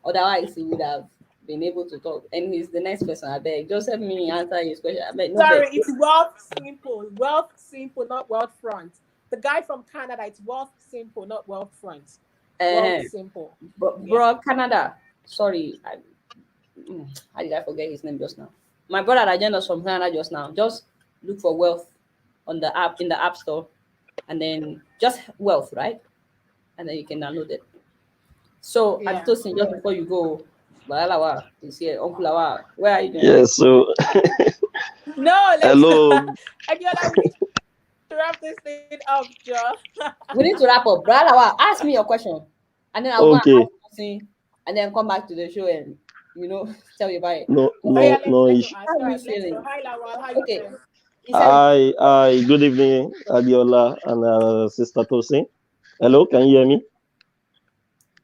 Otherwise, he would have been able to talk. And he's the next person. I beg. Just help me answer his question. I beg, no beg.
Sorry, it's wealth simple. Wealth simple, not wealth front. The guy from Canada, it's wealth simple, not wealth front. Wealth
Uh,
simple.
but
Yeah.
bro, Canada. Sorry, how did I forget his name just now? My brother that joined us from Canada just now. Just look for wealth on the app in the app store, and then just wealth, right? And then you can download it. So at
Yeah.
Tosin, just before you go, Balalawa is here. Uncle Lawa, where are you doing?
Yes, so
No, let's
hello.
Adiola, we need to wrap this thing up, Joe.
We need to wrap up. Balalawa, ask me your question, and then I'll go and
Okay,
ask Tosin, and then come back to the show and tell you about it.
no,
Oh yeah,
no,
let,
no
let him
issue.
ask.
How
All
are you
right, let's go.
feeling?
Hi Lawal, how you
Okay,
doing?
he said,
Hi, good evening, Adiola and Sister Tosin. Hello, can you hear me?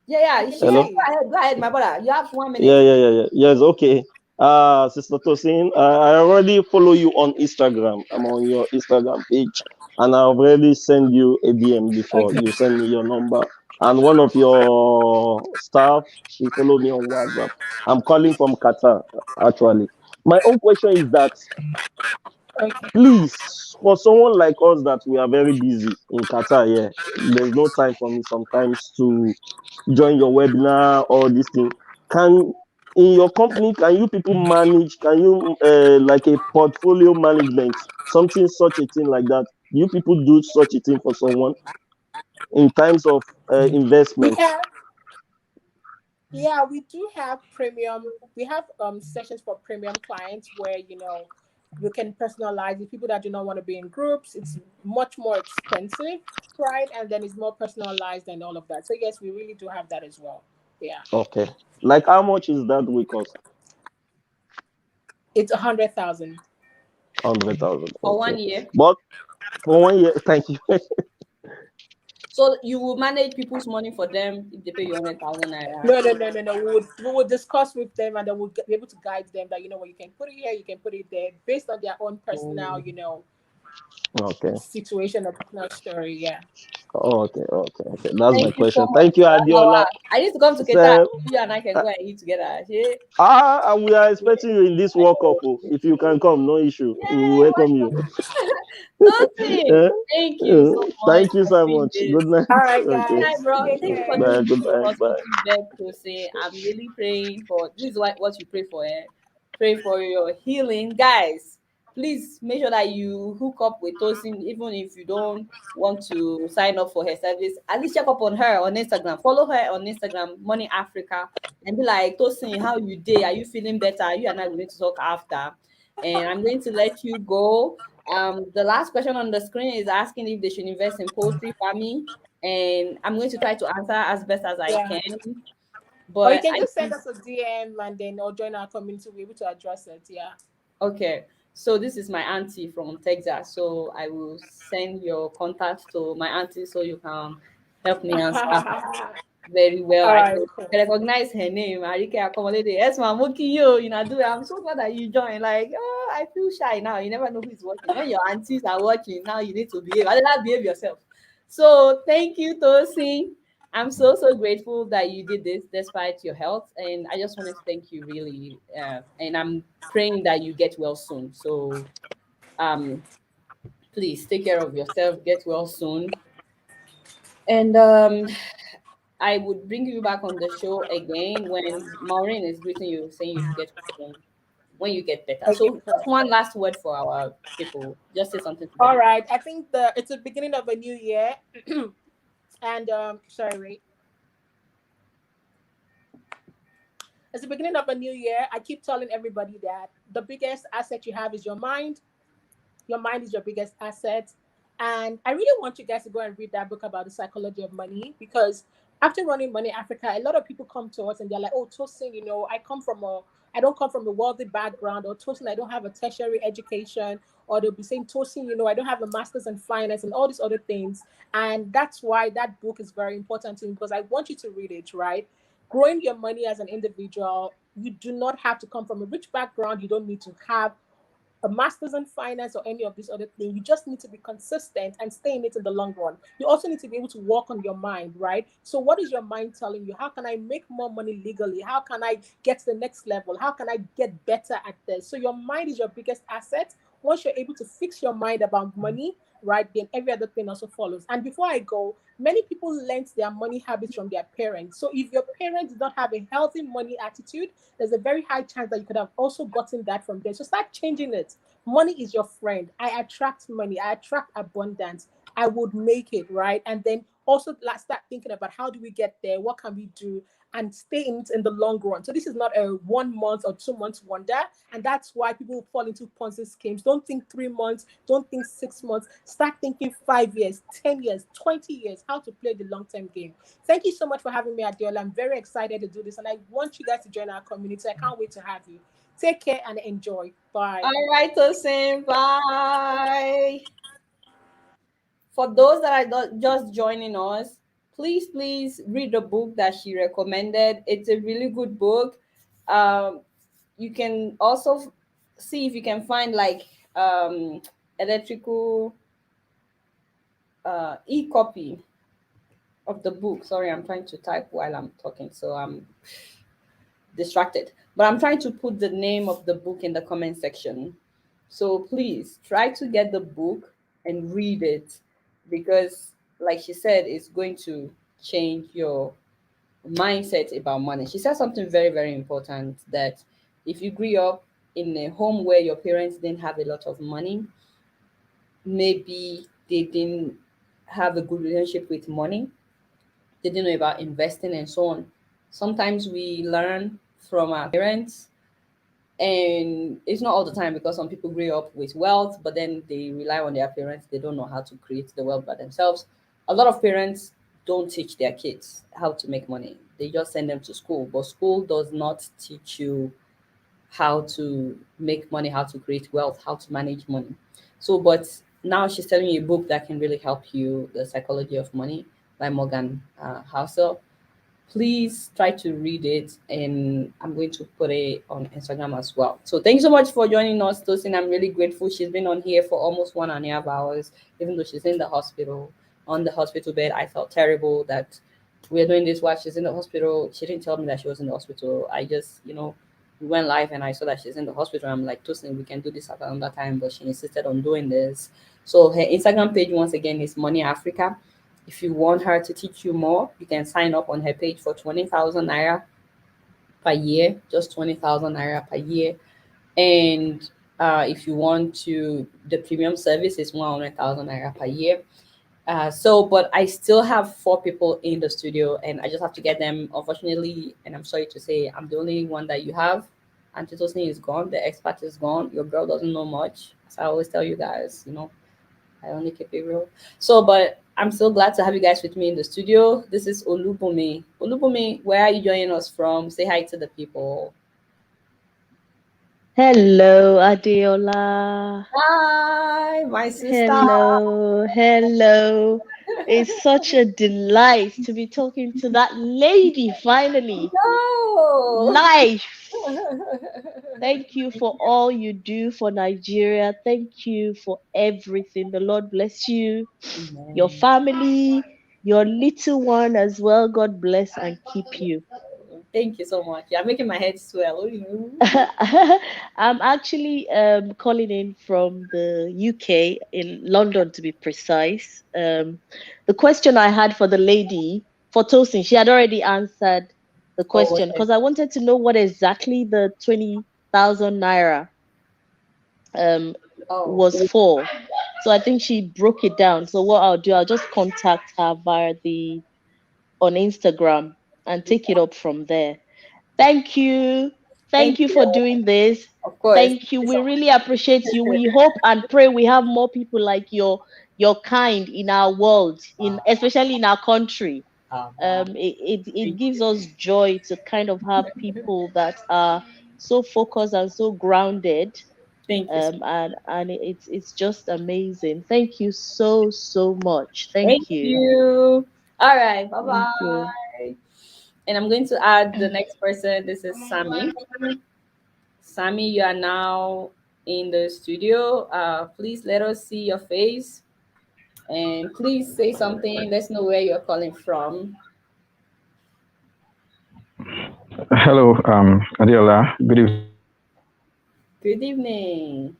yeah,
We can
she
hear
said,
Hello.
you.
go ahead, my brother. You have 1 minute.
Yeah. Yes, okay. Sister Tosin, I already follow you on Instagram. I'm on your Instagram page, and I've already sent you a DM before.
Okay.
You send me your number, and one of your staff, she followed me on WhatsApp. I'm calling from Qatar, actually. My own question is that,
Okay.
please, for someone like us that we are very busy in Qatar, yeah, there's no time for me sometimes to join your webinar or this thing. Can in your company, can you people manage? Can you like a portfolio management, something such a thing like that? You people do such a thing for someone in times of
We
investment?
have Yeah, we do have premium. We have sessions for premium clients where we can personalize it. People that do not want to be in groups, it's much more expensive, right? And then it's more personalized and all of that. So yes, we really do have that as well. Yeah,
Okay, like how much is that we cost?
it's 100,000.
100,000.
For
Okay,
1 year.
but for 1 year, thank you.
So you will manage people's money for them if they pay you 100,000 naira.
No. We would discuss with them, and then be able to guide them that what you can put it here, you can put it there, based on their own personal,
Mm.
Okay.
situation or personal story. Yeah.
Okay. That's my
Thank you so
question.
much.
Thank you, Adiola.
I need to come to Qatar.
So,
You and I can go and eat together. Yeah.
and we are expecting you in this World Cup. Oh. If you can come, no issue. We will
Why
welcome you.
not? Tosin,
Eh?
thank you
Eh,
so much
Thank you
for
so
doing
much.
this.
Good night.
All right,
Okay.
Good night,
guys.
bro.
Take
Thank you for
care.
Bye.
doing this
Goodbye. Bye.
hospital bed, Tosin. I'm really praying for this is what you pray for, eh? Pray for your healing. Guys, please make sure that you hook up with Tosin, even if you don't want to sign up for her service. At least check up on her on Instagram. Follow her on Instagram, Money Africa, and be like, Tosin, how you day? Are you feeling better? You and I will need to talk after. And I'm going to let you go. The last question on the screen is asking if they should invest in poultry farming, and I'm going to try to answer as best as I
Yeah.
can.
Or you
But
can
I
just send
think
us a DM and then or join our community. We'll be able to address it. Yeah.
okay. So this is my auntie from Texas. So I will send your contact to my auntie so you can help me answer very well.
All
I
right,
can
cool.
recognize her name. Arike Akomolede. Yes, ma'am. Okay, you know, do. I'm so glad that you joined. Like, oh, I feel shy now. You never know who is watching. When your aunties are watching, now you need to behave. I not behave yourself. So thank you, Tosin. I'm so grateful that you did this despite your health, and I just wanted to thank you really. And I'm praying that you get well soon. So um, please take care of yourself. Get well soon, and I would bring you back on the show again when Maureen is greeting you, saying you should get well soon. when you get better.
Okay.
So just one last word for our people. Just say something to
All
them.
right. I think it's the beginning of a new year. And sorry. It's the beginning of a new year. I keep telling everybody that the biggest asset you have is your mind. Your mind is your biggest asset. And I really want you guys to go and read that book about the psychology of money, because after running Money Africa, a lot of people come to us and they're like, oh, Tosin, I don't come from a wealthy background, or Tosin, I don't have a tertiary education, or they'll be saying, Tosin, I don't have a master's in finance and all these other things. And that's why that book is very important to me, because I want you to read it, right? Growing your money as an individual, you do not have to come from a rich background. You don't need to have a master's in finance or any of these other things. You just need to be consistent and stay in it in the long run. You also need to be able to work on your mind, right? So what is your mind telling you? How can I make more money legally? How can I get to the next level? How can I get better at this? So your mind is your biggest asset. Once you're able to fix your mind about money, right, then every other thing also follows. And before I go, many people learned their money habits from their parents. So if your parents did not have a healthy money attitude, there's a very high chance that you could have also gotten that from them. So start changing it. Money is your friend. I attract money. I attract abundance. I would make it, right? And then also start thinking about how do we get there? What can we do? And stay in it in the long run. So this is not a 1 month or 2 months wonder. And that's why people fall into Ponzi schemes. Don't think 3 months. Don't think 6 months. Start thinking 5 years, 10 years, 20 years, how to play the long-term game. Thank you so much for having me, Adiola. I'm very excited to do this. And I want you guys to join our community. I can't wait to have you. Take care and enjoy. Bye.
All right, Tosin. Bye. For those that are just joining us, please read the book that she recommended. It's a really good book. Um, you can also see if you can find like electrical e-copy of the book. Sorry, I'm trying to type while I'm talking, so I'm distracted. But I'm trying to put the name of the book in the comment section. So please try to get the book and read it, because, like she said, it's going to change your mindset about money. She said something very, very important, that if you grew up in a home where your parents didn't have a lot of money, maybe they didn't have a good relationship with money, they didn't know about investing and so on. Sometimes we learn from our parents, and it's not all the time, because some people grow up with wealth but then they rely on their parents. They don't know how to create the wealth by themselves. A lot of parents don't teach their kids how to make money. They just send them to school, but school does not teach you how to make money, how to create wealth, how to manage money. So but now she's telling you a book that can really help you, The Psychology of Money by Morgan Housel. Please try to read it, and I'm going to put it on Instagram as well. So thank you so much for joining us, Tosin. I'm really grateful. She's been on here for almost 1.5 hours, even though she's in the hospital, on the hospital bed. I felt terrible that we're doing this while she's in the hospital. She didn't tell me that she was in the hospital. I just, we went live and I saw that she's in the hospital. I'm like, Tosin, we can do this at another time, but she insisted on doing this. So her Instagram page, once again, is Money Africa. If you want her to teach you more, you can sign up on her page for 20,000 naira per year, just 20,000 naira per year. And if you want to, the premium service is 100,000 naira per year. But I still have 4 people in the studio, and I just have to get them. Unfortunately, and I'm sorry to say, I'm the only one that you have. Auntie Tosin is gone. The expert is gone. Your girl doesn't know much. So I always tell you guys, I only keep it real. So, but I'm so glad to have you guys with me in the studio. This is Olubumi. Olubumi, where are you joining us from? Say hi to the people.
Hello, Adeola.
Hi, my sister.
Hello. It's such a delight to be talking to that lady finally.
No.
Life. Thank you for all you do for Nigeria. Thank you for everything. The Lord bless you, your
Amen.
family, your little one as well. God bless and keep you.
Thank you so much. You're making my head swell.
I'm actually calling in from the UK, in London to be precise. The question I had for the lady, for Tosin, she had already answered the
Oh,
question
okay.
because I wanted to know what exactly the 1,000 naira was for. So I think she broke it down. So what I'll do, I'll just contact her via on Instagram and take it up from there. Thank you. Thank you for doing this.
Of course.
Thank you. We really appreciate you. We hope and pray we have more people like your kind in our world, especially in our country. It gives us joy to kind of have people that are so focused and so grounded.
Thank you.
And it's just amazing. Thank you so much.
Thank you. All right. Bye
Thank you.
bye. And I'm going to add the next person. This is Sammy. Sammy, you are now in the studio. Please let us see your face. And please say something. Let's know where you're calling from.
Hello, Adiola. Good evening.
Good evening.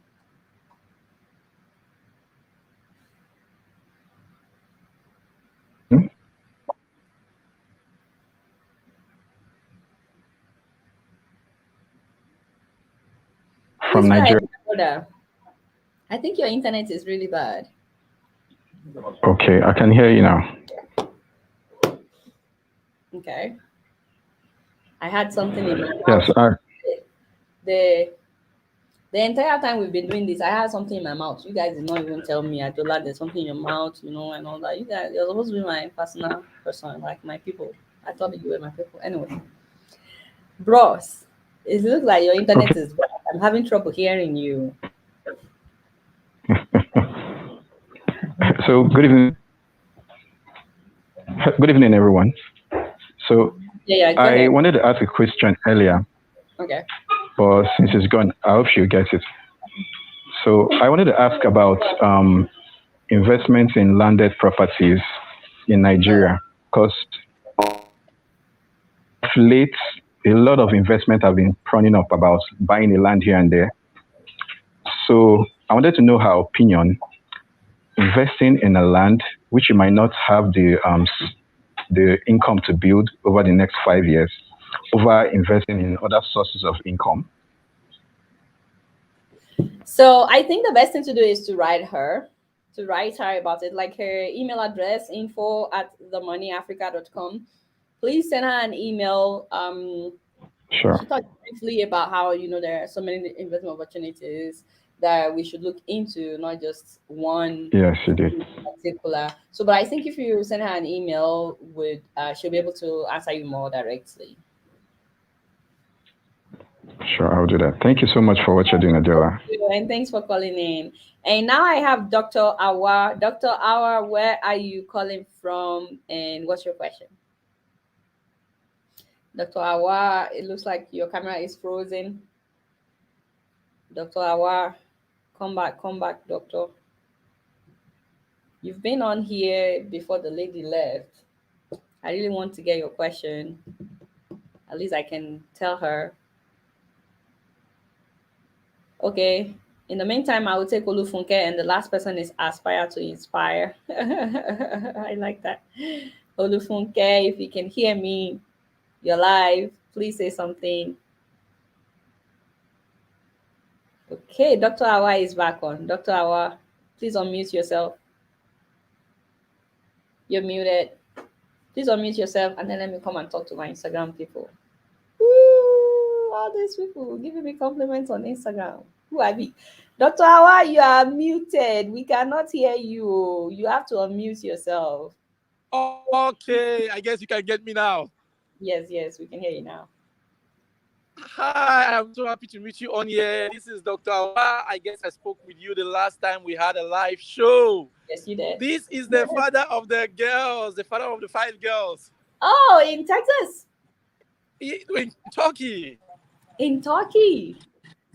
From Nigeria.
I think your internet is really bad.
Okay, I can hear you now.
Okay. I had something in my mouth.
Yes,
the entire time we've been doing this, I had something in my mouth. You guys did not even tell me, Adola, there's something in your mouth, and all that. You guys, you're supposed to be my personal person, like my people. I thought you were my people. Anyway. Bros, it looks like your internet is bad. I'm having trouble hearing you.
So, good evening. Good evening, everyone. So, I wanted to ask a question earlier.
Okay.
But since it's gone, I hope you get it. So, I wanted to ask about investments in landed properties in Nigeria, because of late, a lot of investment have been running up about buying a land here and there. So, I wanted to know her opinion. Investing in a land which you might not have the income to build over the next 5 years, over investing in other sources of income.
So I think the best thing to do is to write her about it, like her email address, info@themoneyafrica.com. Please send her an email.
Sure.
She talked briefly about how there are so many investment opportunities that we should look into, not just one.
Yes, she did.
Particular. So, but I think if you send her an email, she'll be able to answer you more directly.
Sure, I'll do that. Thank you so much for what you're doing, Adela.
And thanks for calling in. And now I have Dr. Awa. Dr. Awa, where are you calling from and what's your question? Dr. Awa, it looks like your camera is frozen. Dr. Awa, come back, doctor. You've been on here before the lady left. I really want to get your question. At least I can tell her. Okay. In the meantime, I will take Olufunke, and the last person is Aspire to Inspire. I like that. Olufunke, if you can hear me, you're live. Please say something. Okay, Dr. Awa is back on. Dr. Awa, please unmute yourself. You're muted. Please unmute yourself, and then let me come and talk to my Instagram people. Woo! All these people giving me compliments on Instagram. Who are we? Dr. Awa, you are muted. We cannot hear you. You have to unmute yourself.
Okay, I guess you can get me now.
Yes, we can hear you now.
Hi, I'm so happy to meet you on here. This is Dr. Awa. I guess I spoke with you the last time we had a live show.
Yes, you did.
This is the father of the girls, the father of the 5 girls.
Oh, in Texas?
In Turkey.
In Turkey?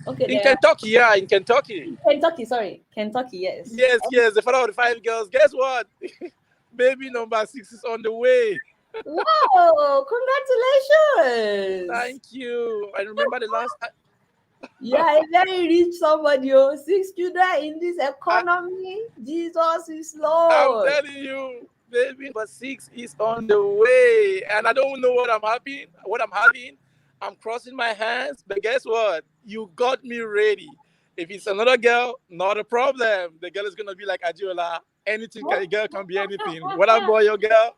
Okay.
In Kentucky, yeah, in Kentucky.
Kentucky, sorry. Kentucky, yes.
Yes, the father of the 5 girls. Guess what? Baby number 6 is on the way.
Wow, congratulations.
Thank you. I remember the last time.
Yeah, a very rich somebody. 6 children in this economy. Jesus is Lord.
I'm telling you, baby number 6 is on the way. And I don't know what I'm having. I'm crossing my hands, but guess what? You got me ready. If it's another girl, not a problem. The girl is gonna be like Adiola. Anything can, a girl can be anything. Whether boy or girl,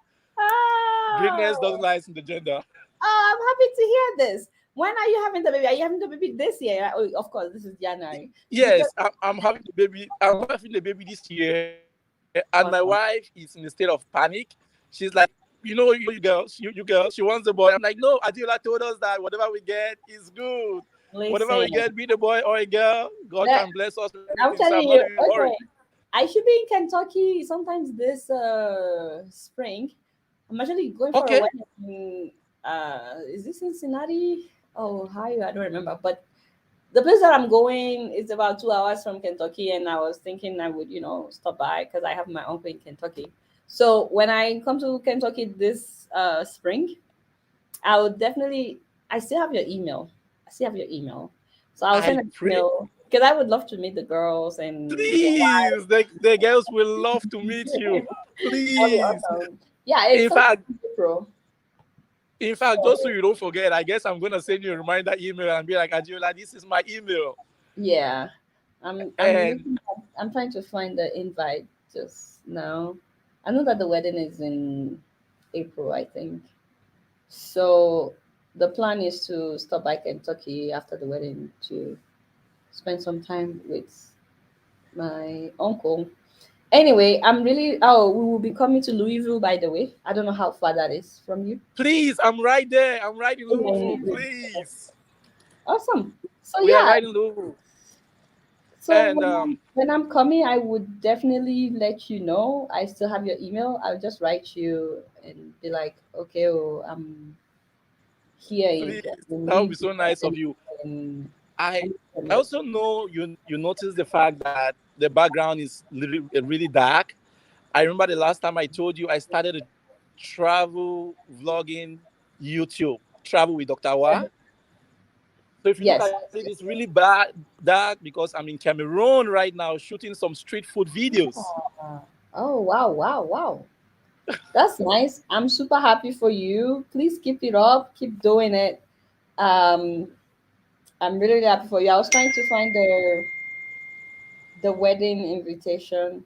greatness doesn't
Oh,
lie in the gender.
I'm happy to hear this. When are you having the baby? Are you having the baby this year? Oh, of course, this is January. Because
Yes, I'm having the baby. I'm having the baby this year, and my wife is in a state of panic. She's like, you girls, she wants the boy. I'm like, no, Adiola told us that whatever we get is good. Whatever we
listen,
get, be the boy or a girl, God
that,
can bless us with
I'm
anything. So
telling
I'm not
you,
even worried.
okay. I should be in Kentucky sometimes this spring. I'm actually going for a
Okay.
wedding in, is this Cincinnati? Oh, Ohio, I don't remember. But the place that I'm going is about 2 hours from Kentucky, and I was thinking I would, stop by because I have my uncle in Kentucky. So when I come to Kentucky this spring, I would definitely. I still have your email. I still have your email, so I'll send
I
an
pray,
email because I would love to meet the girls and your
please, the girls will love to meet you.
that'll be
Please.
awesome. Yeah, it's
In
something
fact,
pro.
just so
So
you don't forget, I guess I'm gonna send you a reminder email and be like, Adiola, this is my email.
yeah, I'm
And
looking at, I'm trying to find the invite just now. I know that the wedding is in April, I think. So the plan is to stop by Kentucky after the wedding to spend some time with my uncle. Anyway, I'm really. Oh, we will be coming to Louisville, by the way. I don't know how far that is from you.
please, I'm right there. I'm right in Louisville.
Yeah.
Please,
Awesome. So
we are
yeah.
right in Louisville.
So
And
when I'm coming, I would definitely let you know. I still have your email. I'll just write you and be like, okay, oh, I'm here
please,
in
that would be
Louisville,
so nice of you.
and
I
and
I also know you notice the fact that the background is really dark. I remember the last time I told you I started a travel vlogging YouTube, Travel with Dr. Wa. So if you look
yes.
at it, it's really bad dark because I'm in Cameroon right now shooting some street food videos.
Oh wow, wow, wow. That's nice. I'm super happy for you. Please keep it up. Keep doing it. Um, I'm really, really happy for you. I was trying to find the wedding invitation.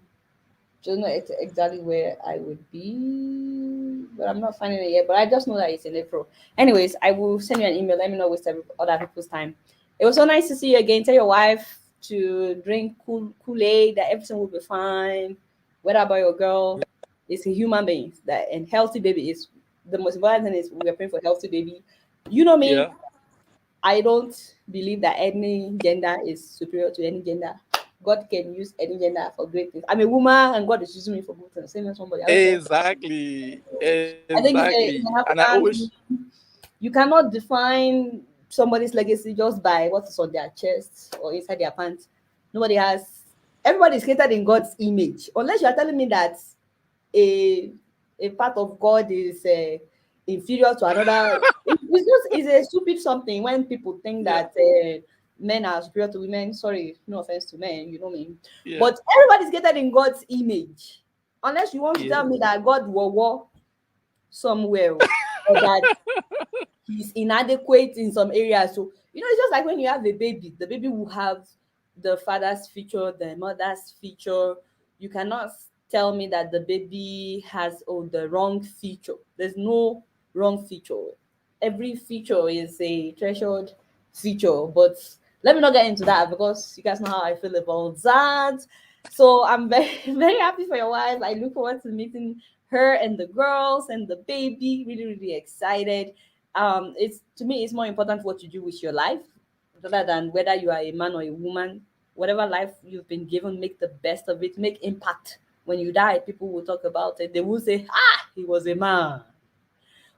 Don't know exactly where I would be, but I'm not finding it yet. But I just know that it's in April. Anyways, I will send you an email. Let me know waste other people's time. It was so nice to see you again. Tell your wife to drink Kool-Aid, that everything will be fine. Whether about your girl, it's a human being. That and healthy baby is the most important thing is we are praying for healthy baby. You know me,
Yeah.
I don't believe that any gender is superior to any gender. God can use any gender for great things. I'm a woman and God is using me for good things. Same as somebody. I don't care.
Exactly.
I think
Exactly.
in
And I
African,
always
you cannot define somebody's legacy just by what is on their chest or inside their pants. Nobody has, everybody is created in God's image. Unless you are telling me that a a part of God is inferior to another. It's a stupid something when people think
yeah,
that men are superior to women. Sorry, no offense to men, you know me.
yeah,
But everybody's created in God's image. Unless you want to
yeah.
tell me that God will war somewhere or that he's inadequate in some areas. So, it's just like when you have a baby, the baby will have the father's feature, the mother's feature. You cannot tell me that the baby has the wrong feature. There's no wrong feature. Every feature is a treasured feature. But let me not get into that because you guys know how I feel about that. So I'm very, very happy for your wife. I look forward to meeting her and the girls and the baby. Really, really excited. It's to me, it's more important what you do with your life rather than whether you are a man or a woman. Whatever life you've been given, make the best of it. Make impact. When you die, people will talk about it. They will say, "Ah, he was a man."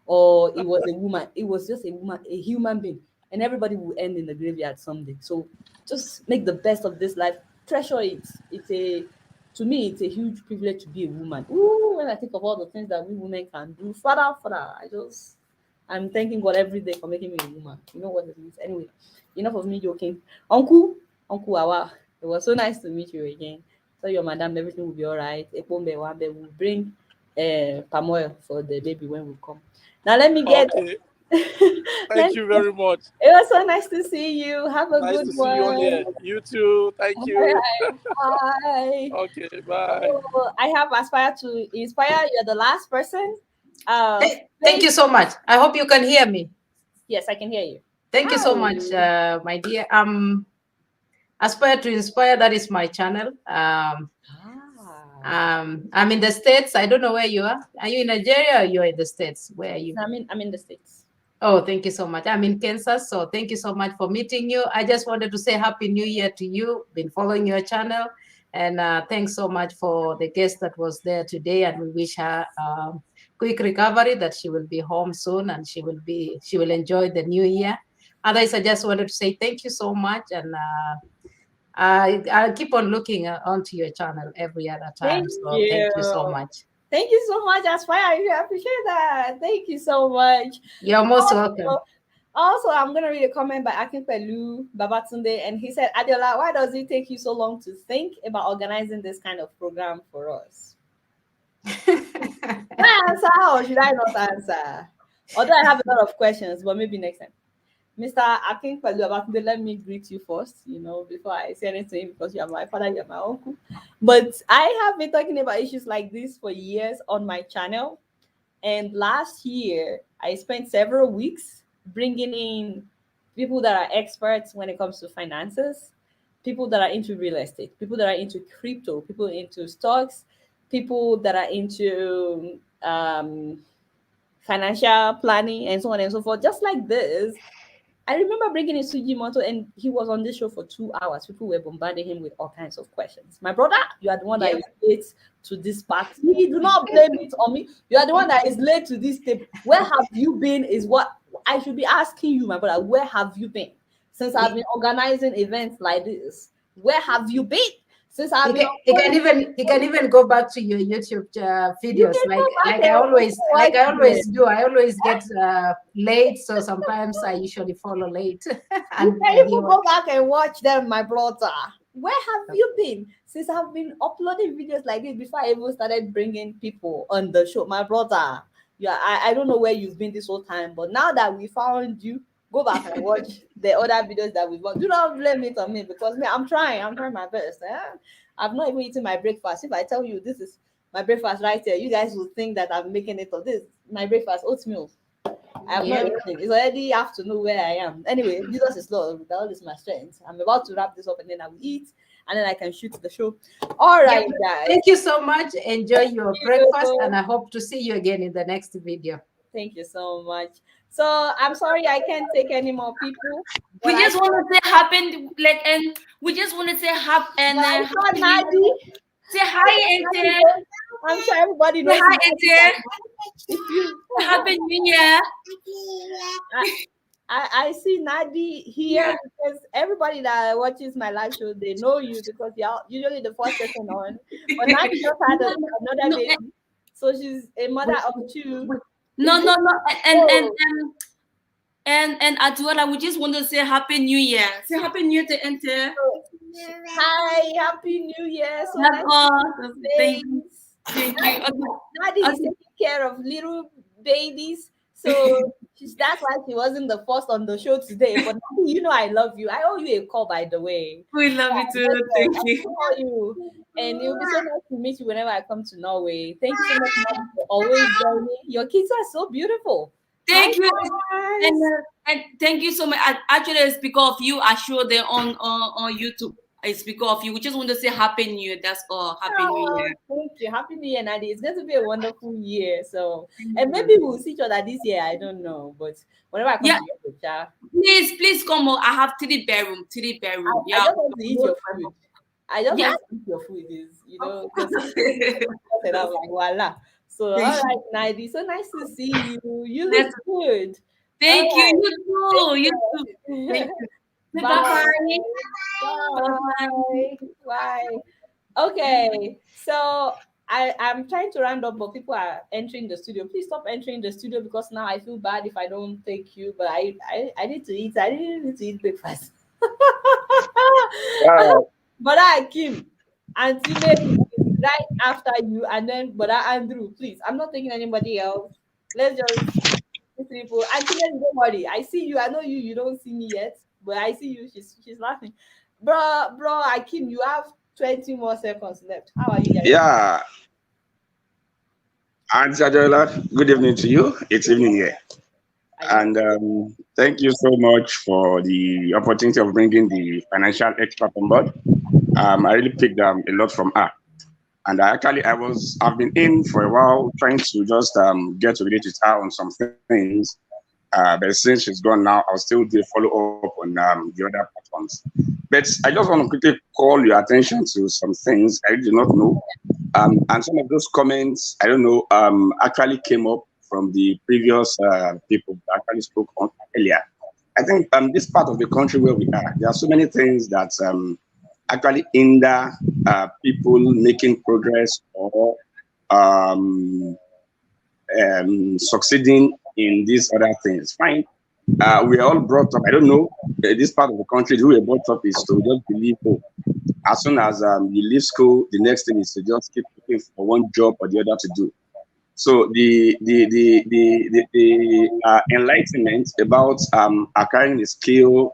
Or it was a woman. It was just a woman, a human being, and everybody will end in the graveyard someday. So just make the best of this life. Treasure it. To me, it's a huge privilege to be a woman. Ooh, when I think of all the things that we women can do, father, I'm thanking God every day for making me a woman. You know what it means. Anyway, enough of me joking. Uncle Awa, it was so nice to meet you again. Tell your madam everything will be all right. Ekpombe Wambe will bring palm oil for the baby when we come. Now let me get
Okay. Thank you very much.
It was so nice to see you. Have a
Nice
good
to see you on
one.
here. You too. Thank
All
you.
right. Bye.
Okay, bye.
So I have Aspire to Inspire. You're the last person.
Thank you so much. I hope you can hear me.
Yes, I can hear you.
Thank you so much, my dear. Aspire to Inspire, that is my channel. I'm in the States. I don't know where you are. Are you in Nigeria or you're in the States? Where are you?
I'm in the States.
Oh, thank you so much. I'm in Kansas, so thank you so much for meeting you. I just wanted to say Happy New Year to you. Been following your channel, and thanks so much for the guest that was there today. And we wish her quick recovery, that she will be home soon, and she will enjoy the new year. Otherwise, I just wanted to say thank you so much, and I'll keep on looking onto your channel every other time. Thank you so much.
Thank you so much, Aspire. I appreciate that. Thank you so much.
You're most welcome.
Also, I'm going to read a comment by Akinpelu Babatunde, and he said, Adiola, why does it take you so long to think about organizing this kind of program for us? I answer or should I not answer? Although I have a lot of questions, but maybe next time. Mr. Akinpelu Babatunde, let me greet you first, before I say anything, because you are my father, you are my uncle. But I have been talking about issues like this for years on my channel. And last year, I spent several weeks bringing in people that are experts when it comes to finances, people that are into real estate, people that are into crypto, people into stocks, people that are into financial planning, and so on and so forth. Just like this, I remember bringing in Suji Moto, and he was on this show for 2 hours. People were bombarding him with all kinds of questions. My brother, you are the one that is late to this party. Do not blame it on me. You are the one that is late to this table. Where have you been is what I should be asking you, my brother. Where have you been since I've been organizing events like this? Where have you been? Since I've been
he can even go back to your YouTube videos, like I always do. I always get late, so sometimes I usually follow late.
And you can even go back and watch them, my brother. Where have you been since I've been uploading videos like this before I even started bringing people on the show, my brother? Yeah, I don't know where you've been this whole time, but now that we found you, go back and watch the other videos that we've done. Do not blame it on me, because I'm trying my best. I've not even eaten my breakfast. If I tell you this is my breakfast right here, you guys will think that I'm making it of this. My breakfast, oatmeal. I have not eaten. It's already afternoon where I am. Anyway, Jesus is Lord. With all this my strength. I'm about to wrap this up, and then I will eat, and then I can shoot the show. All right, guys.
Thank you so much. Enjoy your breakfast, and I hope to see you again in the next video.
Thank you so much. So I'm sorry I can't take any more people.
We just want to say happy, and we just want to say happy and
Nadi.
Say hi, Ente.
I'm sure everybody knows.
Say hi, Ente. Happy New Year.
I see Nadi here because everybody that watches my live show, they know you because you're usually the first person on. But Nadi just had another baby, so she's a mother of two.
No. And Adiola, we just want to say Happy New Year. Say Happy New Year to Ente.
Hi, Happy New Year. So
thank you.
Nadi is taking care of little babies. So that's why she wasn't the first on the show today. But Nadi, I love you. I owe you a call, by the way.
We love you too. Thank you.
Call you. And it will be so nice to meet you whenever I come to Norway. Thank you so much for always joining. Your kids are so beautiful.
Thank you. And thank you so much. Actually, it's because of you. I showed them on YouTube. It's because of you. We just want to say Happy New Year. That's all. Happy New Year.
Thank you. Happy New Year, Nadi. It's going to be a wonderful year. So, and maybe we'll see each other this year. I don't know. But whenever I come to your picture,
please come on. I have three bedroom.
I just want to eat your food. I just want to eat your food. And I'm like, voila. So, all right, Nadi. So nice to see you. You look good.
Thank you. You too. Thank you.
Bye. Bye. Okay, so I'm trying to round up, but people are entering the studio. Please stop entering the studio because now I feel bad if I don't take you. But I need to eat. I didn't need to eat breakfast. But Kim and Timmy right after you, and then Brother Andrew. Please, I'm not taking anybody else. Let's just these people. Actually, don't worry. I see you. I know you. You don't see me yet, but I see you. She's laughing, bro. Akim, you have 20 more seconds left. How are you guys?
Yeah, Auntie Adola, good evening to you. It's evening here. And thank you so much for the opportunity of bringing the financial expert on board. I really picked a lot from her. And I've been in for a while trying to just get to relate with her on some things. But since she's gone now, I'll still do follow up on the other platforms. But I just want to quickly call your attention to some things I do not know. And some of those comments, I don't know, actually came up from the previous people that actually spoke on earlier. I think this part of the country where we are, there are so many things that actually hinder people making progress or succeeding in these other things. Fine. We are all brought up, I don't know, this part of the country, who we are brought up is to just believe, oh, as soon as you leave school, the next thing is to just keep looking for one job or the other to do. So the enlightenment about acquiring a skill,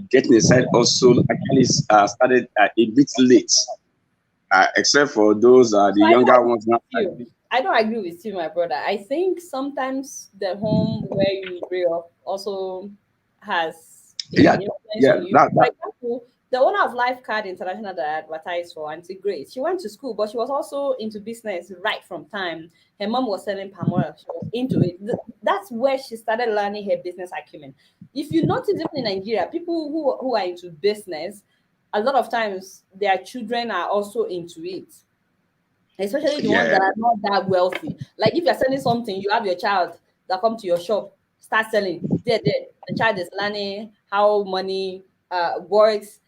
getting a side hustle actually started a bit late, except for those the younger ones now.
I don't agree with you, my brother. I think sometimes the home where you grew up also has
Yeah,
influence
yeah,
on you. For example, the owner of Life Card International that I advertised for, Auntie Grace, she went to school, but she was also into business right from time. Her mom was selling palm oil. She was into it. That's where she started learning her business acumen. If you notice, even in Nigeria, people who are into business, a lot of times their children are also into it, especially the ones
Yeah.
that are not that wealthy. Like if you're selling something, you have your child that come to your shop, start selling. The child is learning how money works.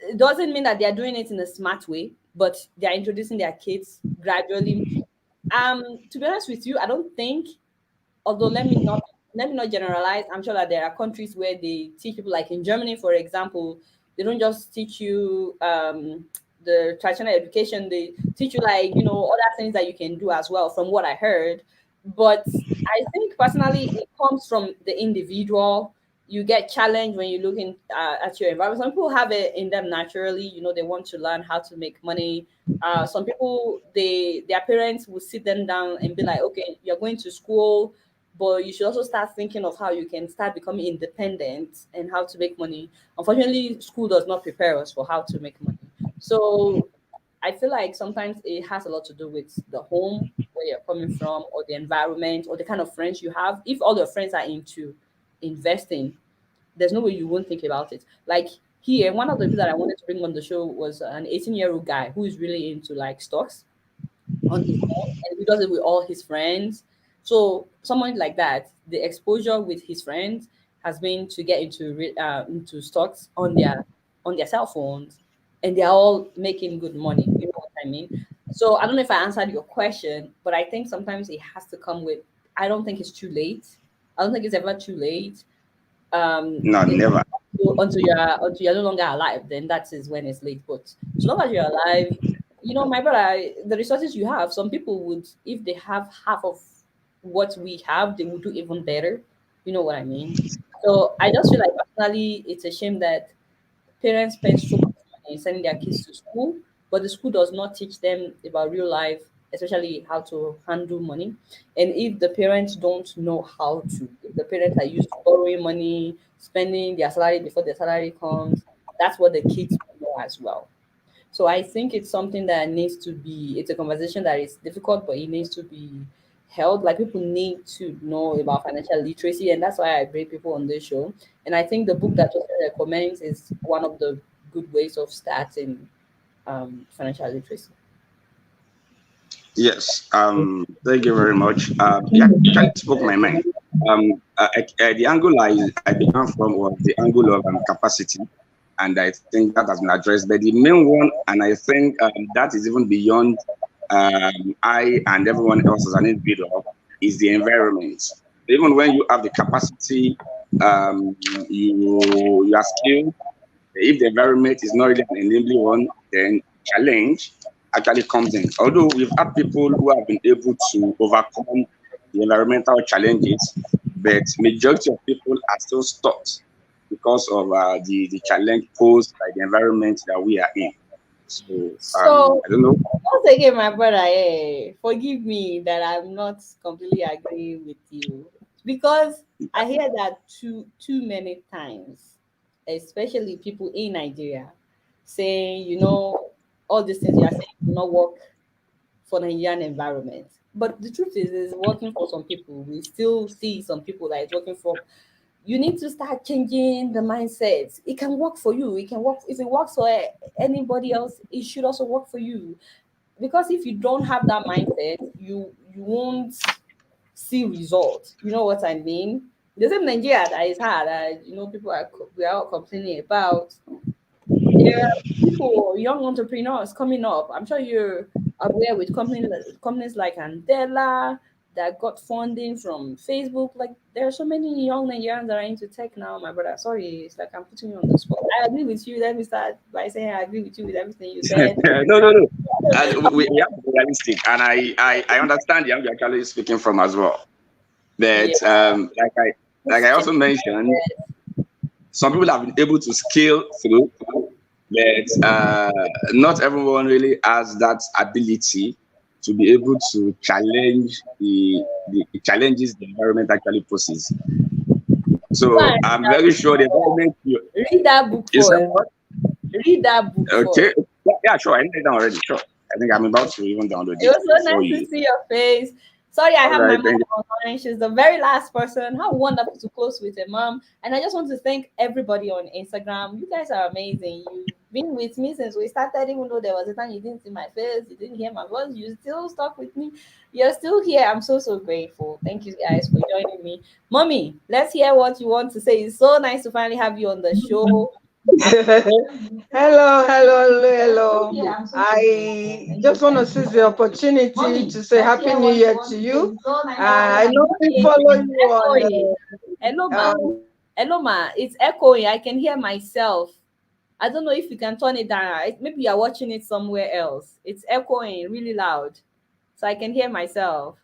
It doesn't mean that they are doing it in a smart way, but they are introducing their kids gradually. To be honest with you, I don't think, although let me not generalize. I'm sure that there are countries where they teach people, like in Germany, for example, they don't just teach you the traditional education. They teach you, like, other things that you can do as well, from what I heard. But I think personally it comes from the individual. You get challenged when you look at your environment. Some people have it in them naturally. They want to learn how to make money. Some people, their parents will sit them down and be like, okay, you're going to school, but you should also start thinking of how you can start becoming independent and how to make money. Unfortunately, school does not prepare us for how to make money. So I feel like sometimes it has a lot to do with the home where you're coming from, or the environment, or the kind of friends you have. If all your friends are into investing, there's no way you won't think about it. Like here, one of the people that I wanted to bring on the show was an 18-year-old guy who is really into like stocks on his own, and he does it with all his friends. So someone like that, the exposure with his friends has been to get into stocks on their cell phones, and they're all making good money. You know what I mean? So I don't know if I answered your question, but I think sometimes it has to come with. I don't think it's too late. I don't think it's ever too late.
No, never.
Until you're no longer alive, then that is when it's late. But as long as you're alive, my brother, the resources you have, some people would, if they have half of what we have, they would do even better. You know what I mean? So I just feel like personally, it's a shame that parents spend so much money sending their kids to school, but the school does not teach them about real life, especially how to handle money. And if the parents don't know how to, if the parents are used to borrowing money, spending their salary before their salary comes, that's what the kids will know as well. So I think it's something that needs to be, it's a conversation that is difficult, but it needs to be held. Like people need to know about financial literacy, and that's why I bring people on this show. And I think the book that Tosin recommends is one of the good ways of starting financial literacy.
Yes. Thank you very much. You actually spoke my mind. The angle I began from was the angle of capacity, and I think that has been addressed. But the main one, and I think that is even beyond I and everyone else as an individual, is the environment. Even when you have the capacity, you are skilled. If the environment is not really an enabling one, then challenge actually comes in. Although we've had people who have been able to overcome the environmental challenges, but majority of people are still stuck because of the challenge posed by the environment that we are in. So
So
I don't know.
once again, my brother, forgive me that I'm not completely agreeing with you because I hear that too many times, especially people in Nigeria saying, all these things you are saying do not work for Nigerian environment. But the truth is, it's working for some people. We still see some people that it's working for. You need to start changing the mindset. It can work for you. It can work if it works for anybody else. It should also work for you, because if you don't have that mindset, you won't see results. You know what I mean? The same Nigeria that is hard. People we are all complaining about. There are people, young entrepreneurs coming up. I'm sure you're aware with companies like Andela that got funding from Facebook. Like there are so many young Nigerians that are into tech now, my brother. Sorry, it's like I'm putting you on the spot. I agree with you. Let me start by saying I agree with you with everything you said.
No, no, no. We have to be realistic, and I understand the angle you're actually speaking from as well.
Yeah.
But like I also mentioned, some people have been able to scale through, but not everyone really has that ability to be able to challenge the challenges the environment actually poses.
Go and
So
read
I'm
that
very
book
sure the
first.
environment
Read that book
is
first.
somewhat
Read that book
okay.
first.
Yeah, sure. I need it down already. Sure. I think I'm about to even download
It
it
was so
before
nice to
you.
see your face. Sorry, I
All
have my
right.
mom
Thank you.
online. She's the very last person. How wonderful to close with a mom. And I just want to thank everybody on Instagram. You guys are amazing. You've been with me since we started, even though there was a time you didn't see my face, you didn't hear my voice, you still stuck with me. You're still here. I'm so, so grateful. Thank you guys for joining me. Mommy, let's hear what you want to say. It's so nice to finally have you on the show.
Hello, hello, hello, hello. I just want to seize the opportunity to say Happy New Year to you. I normally follow you on.
Hello, ma.
Um,
Hello, ma. It's echoing. I can hear myself. I don't know if you can turn it down. Maybe you're watching it somewhere else. It's echoing really loud. So I can hear myself.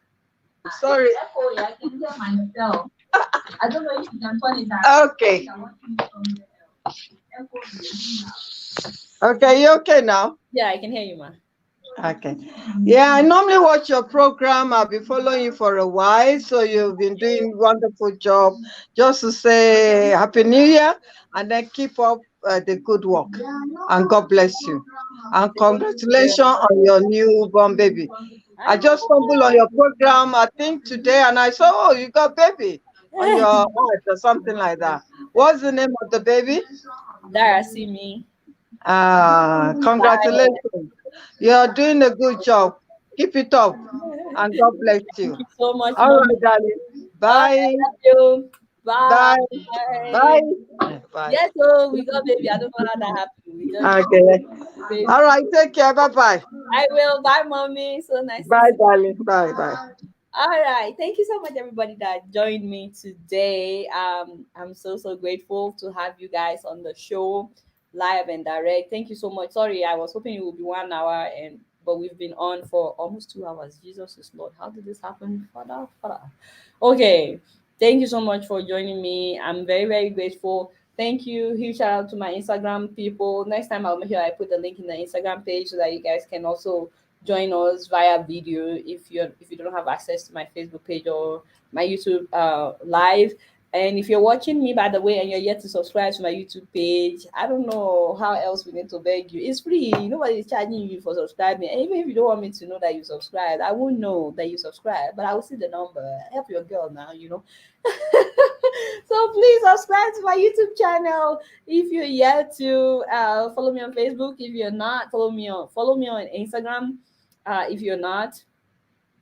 sorry.
It's echoing. I can hear myself. I don't know if you can turn it down.
Okay. Okay, you okay now?
Yeah, I can hear you, ma.
Okay. Yeah, I normally watch your program. I've been following you for a while, so you've been doing wonderful job. Just to say Happy New Year, and then keep up the good work, and God bless you, and congratulations on your newborn baby. I just stumbled on your program, I think today, and I saw, oh, you got baby on your heart or something like that. What's the name of the baby?
Dara, see me.
Congratulations. You're doing a good job. Keep it up. And God bless you.
Thank you so much,
All
mommy.
right, darling.
All right,
Bye.
love you. Bye.
Bye. Bye.
Yes, so we got baby. I don't know how that happened. We just
Okay.
baby.
All right. Take care. Bye bye.
I will. Bye, mommy. So nice to
Bye,
see you.
darling. Bye. Bye.
All right. Thank you so much, everybody that joined me today. I'm so, so grateful to have you guys on the show live and direct. Thank you so much. Sorry, I was hoping it would be 1 hour, but we've been on for almost 2 hours. Jesus is Lord. How did this happen? Father, Father. Okay. Thank you so much for joining me. I'm very, very grateful. Thank you. Huge shout out to my Instagram people. Next time I'll make sure I put the link in the Instagram page so that you guys can also join us via video if you don't have access to my Facebook page or my YouTube live. And if you're watching me, by the way, and you're yet to subscribe to my YouTube page, I don't know how else we need to beg you. It's free. Nobody is charging you for subscribing. And even if you don't want me to know that you subscribed, I won't know that you subscribed, but I will see the number. Help your girl now. So please subscribe to my YouTube channel. If you're yet to follow me on Facebook, if you're not, follow me on Instagram. If you're not,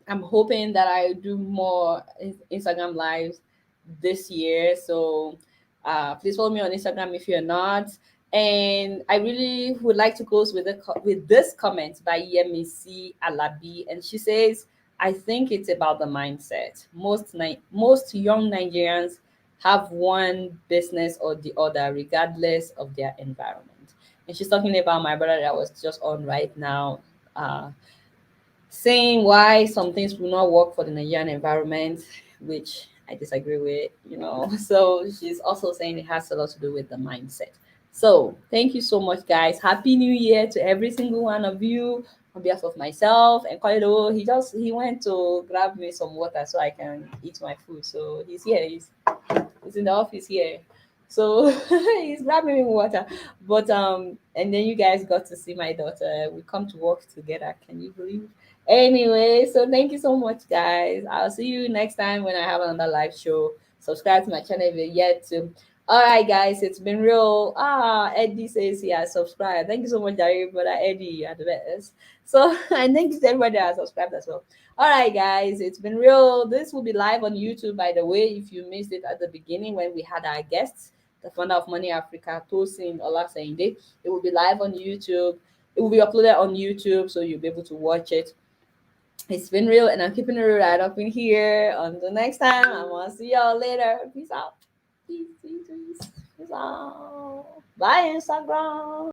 I'm hoping that I do more Instagram lives this year. So please follow me on Instagram if you're not. And I really would like to close with this comment by Yemisi Alabi, and she says, "I think it's about the mindset. Most young Nigerians have one business or the other, regardless of their environment." And she's talking about my brother that was just on right now. Saying why some things will not work for the Nigerian environment, which I disagree with, So she's also saying it has a lot to do with the mindset. So thank you so much, guys. Happy New Year to every single one of you. On behalf of myself and Koido, he went to grab me some water so I can eat my food. So he's here. He's in the office here. So he's grabbing me water. But and then you guys got to see my daughter. We come to work together. Can you believe? Anyway, so thank you so much, guys. I'll see you next time when I have another live show. Subscribe to my channel if you're yet to. All right, guys, it's been real. Eddie says he has subscribed. Thank you so much, Dari, brother Eddie. You are the best. So, and thank you to everybody that has subscribed as well. All right, guys, it's been real. This will be live on YouTube, by the way. If you missed it at the beginning when we had our guests, the founder of Money Africa, Tosin Olasende, it will be live on YouTube. It will be uploaded on YouTube, so you'll be able to watch it. It's been real, and I'm keeping it real right up in here. Until next time, I'm gonna see y'all later. Peace out. Peace, peace, peace. Peace out. Bye, Instagram.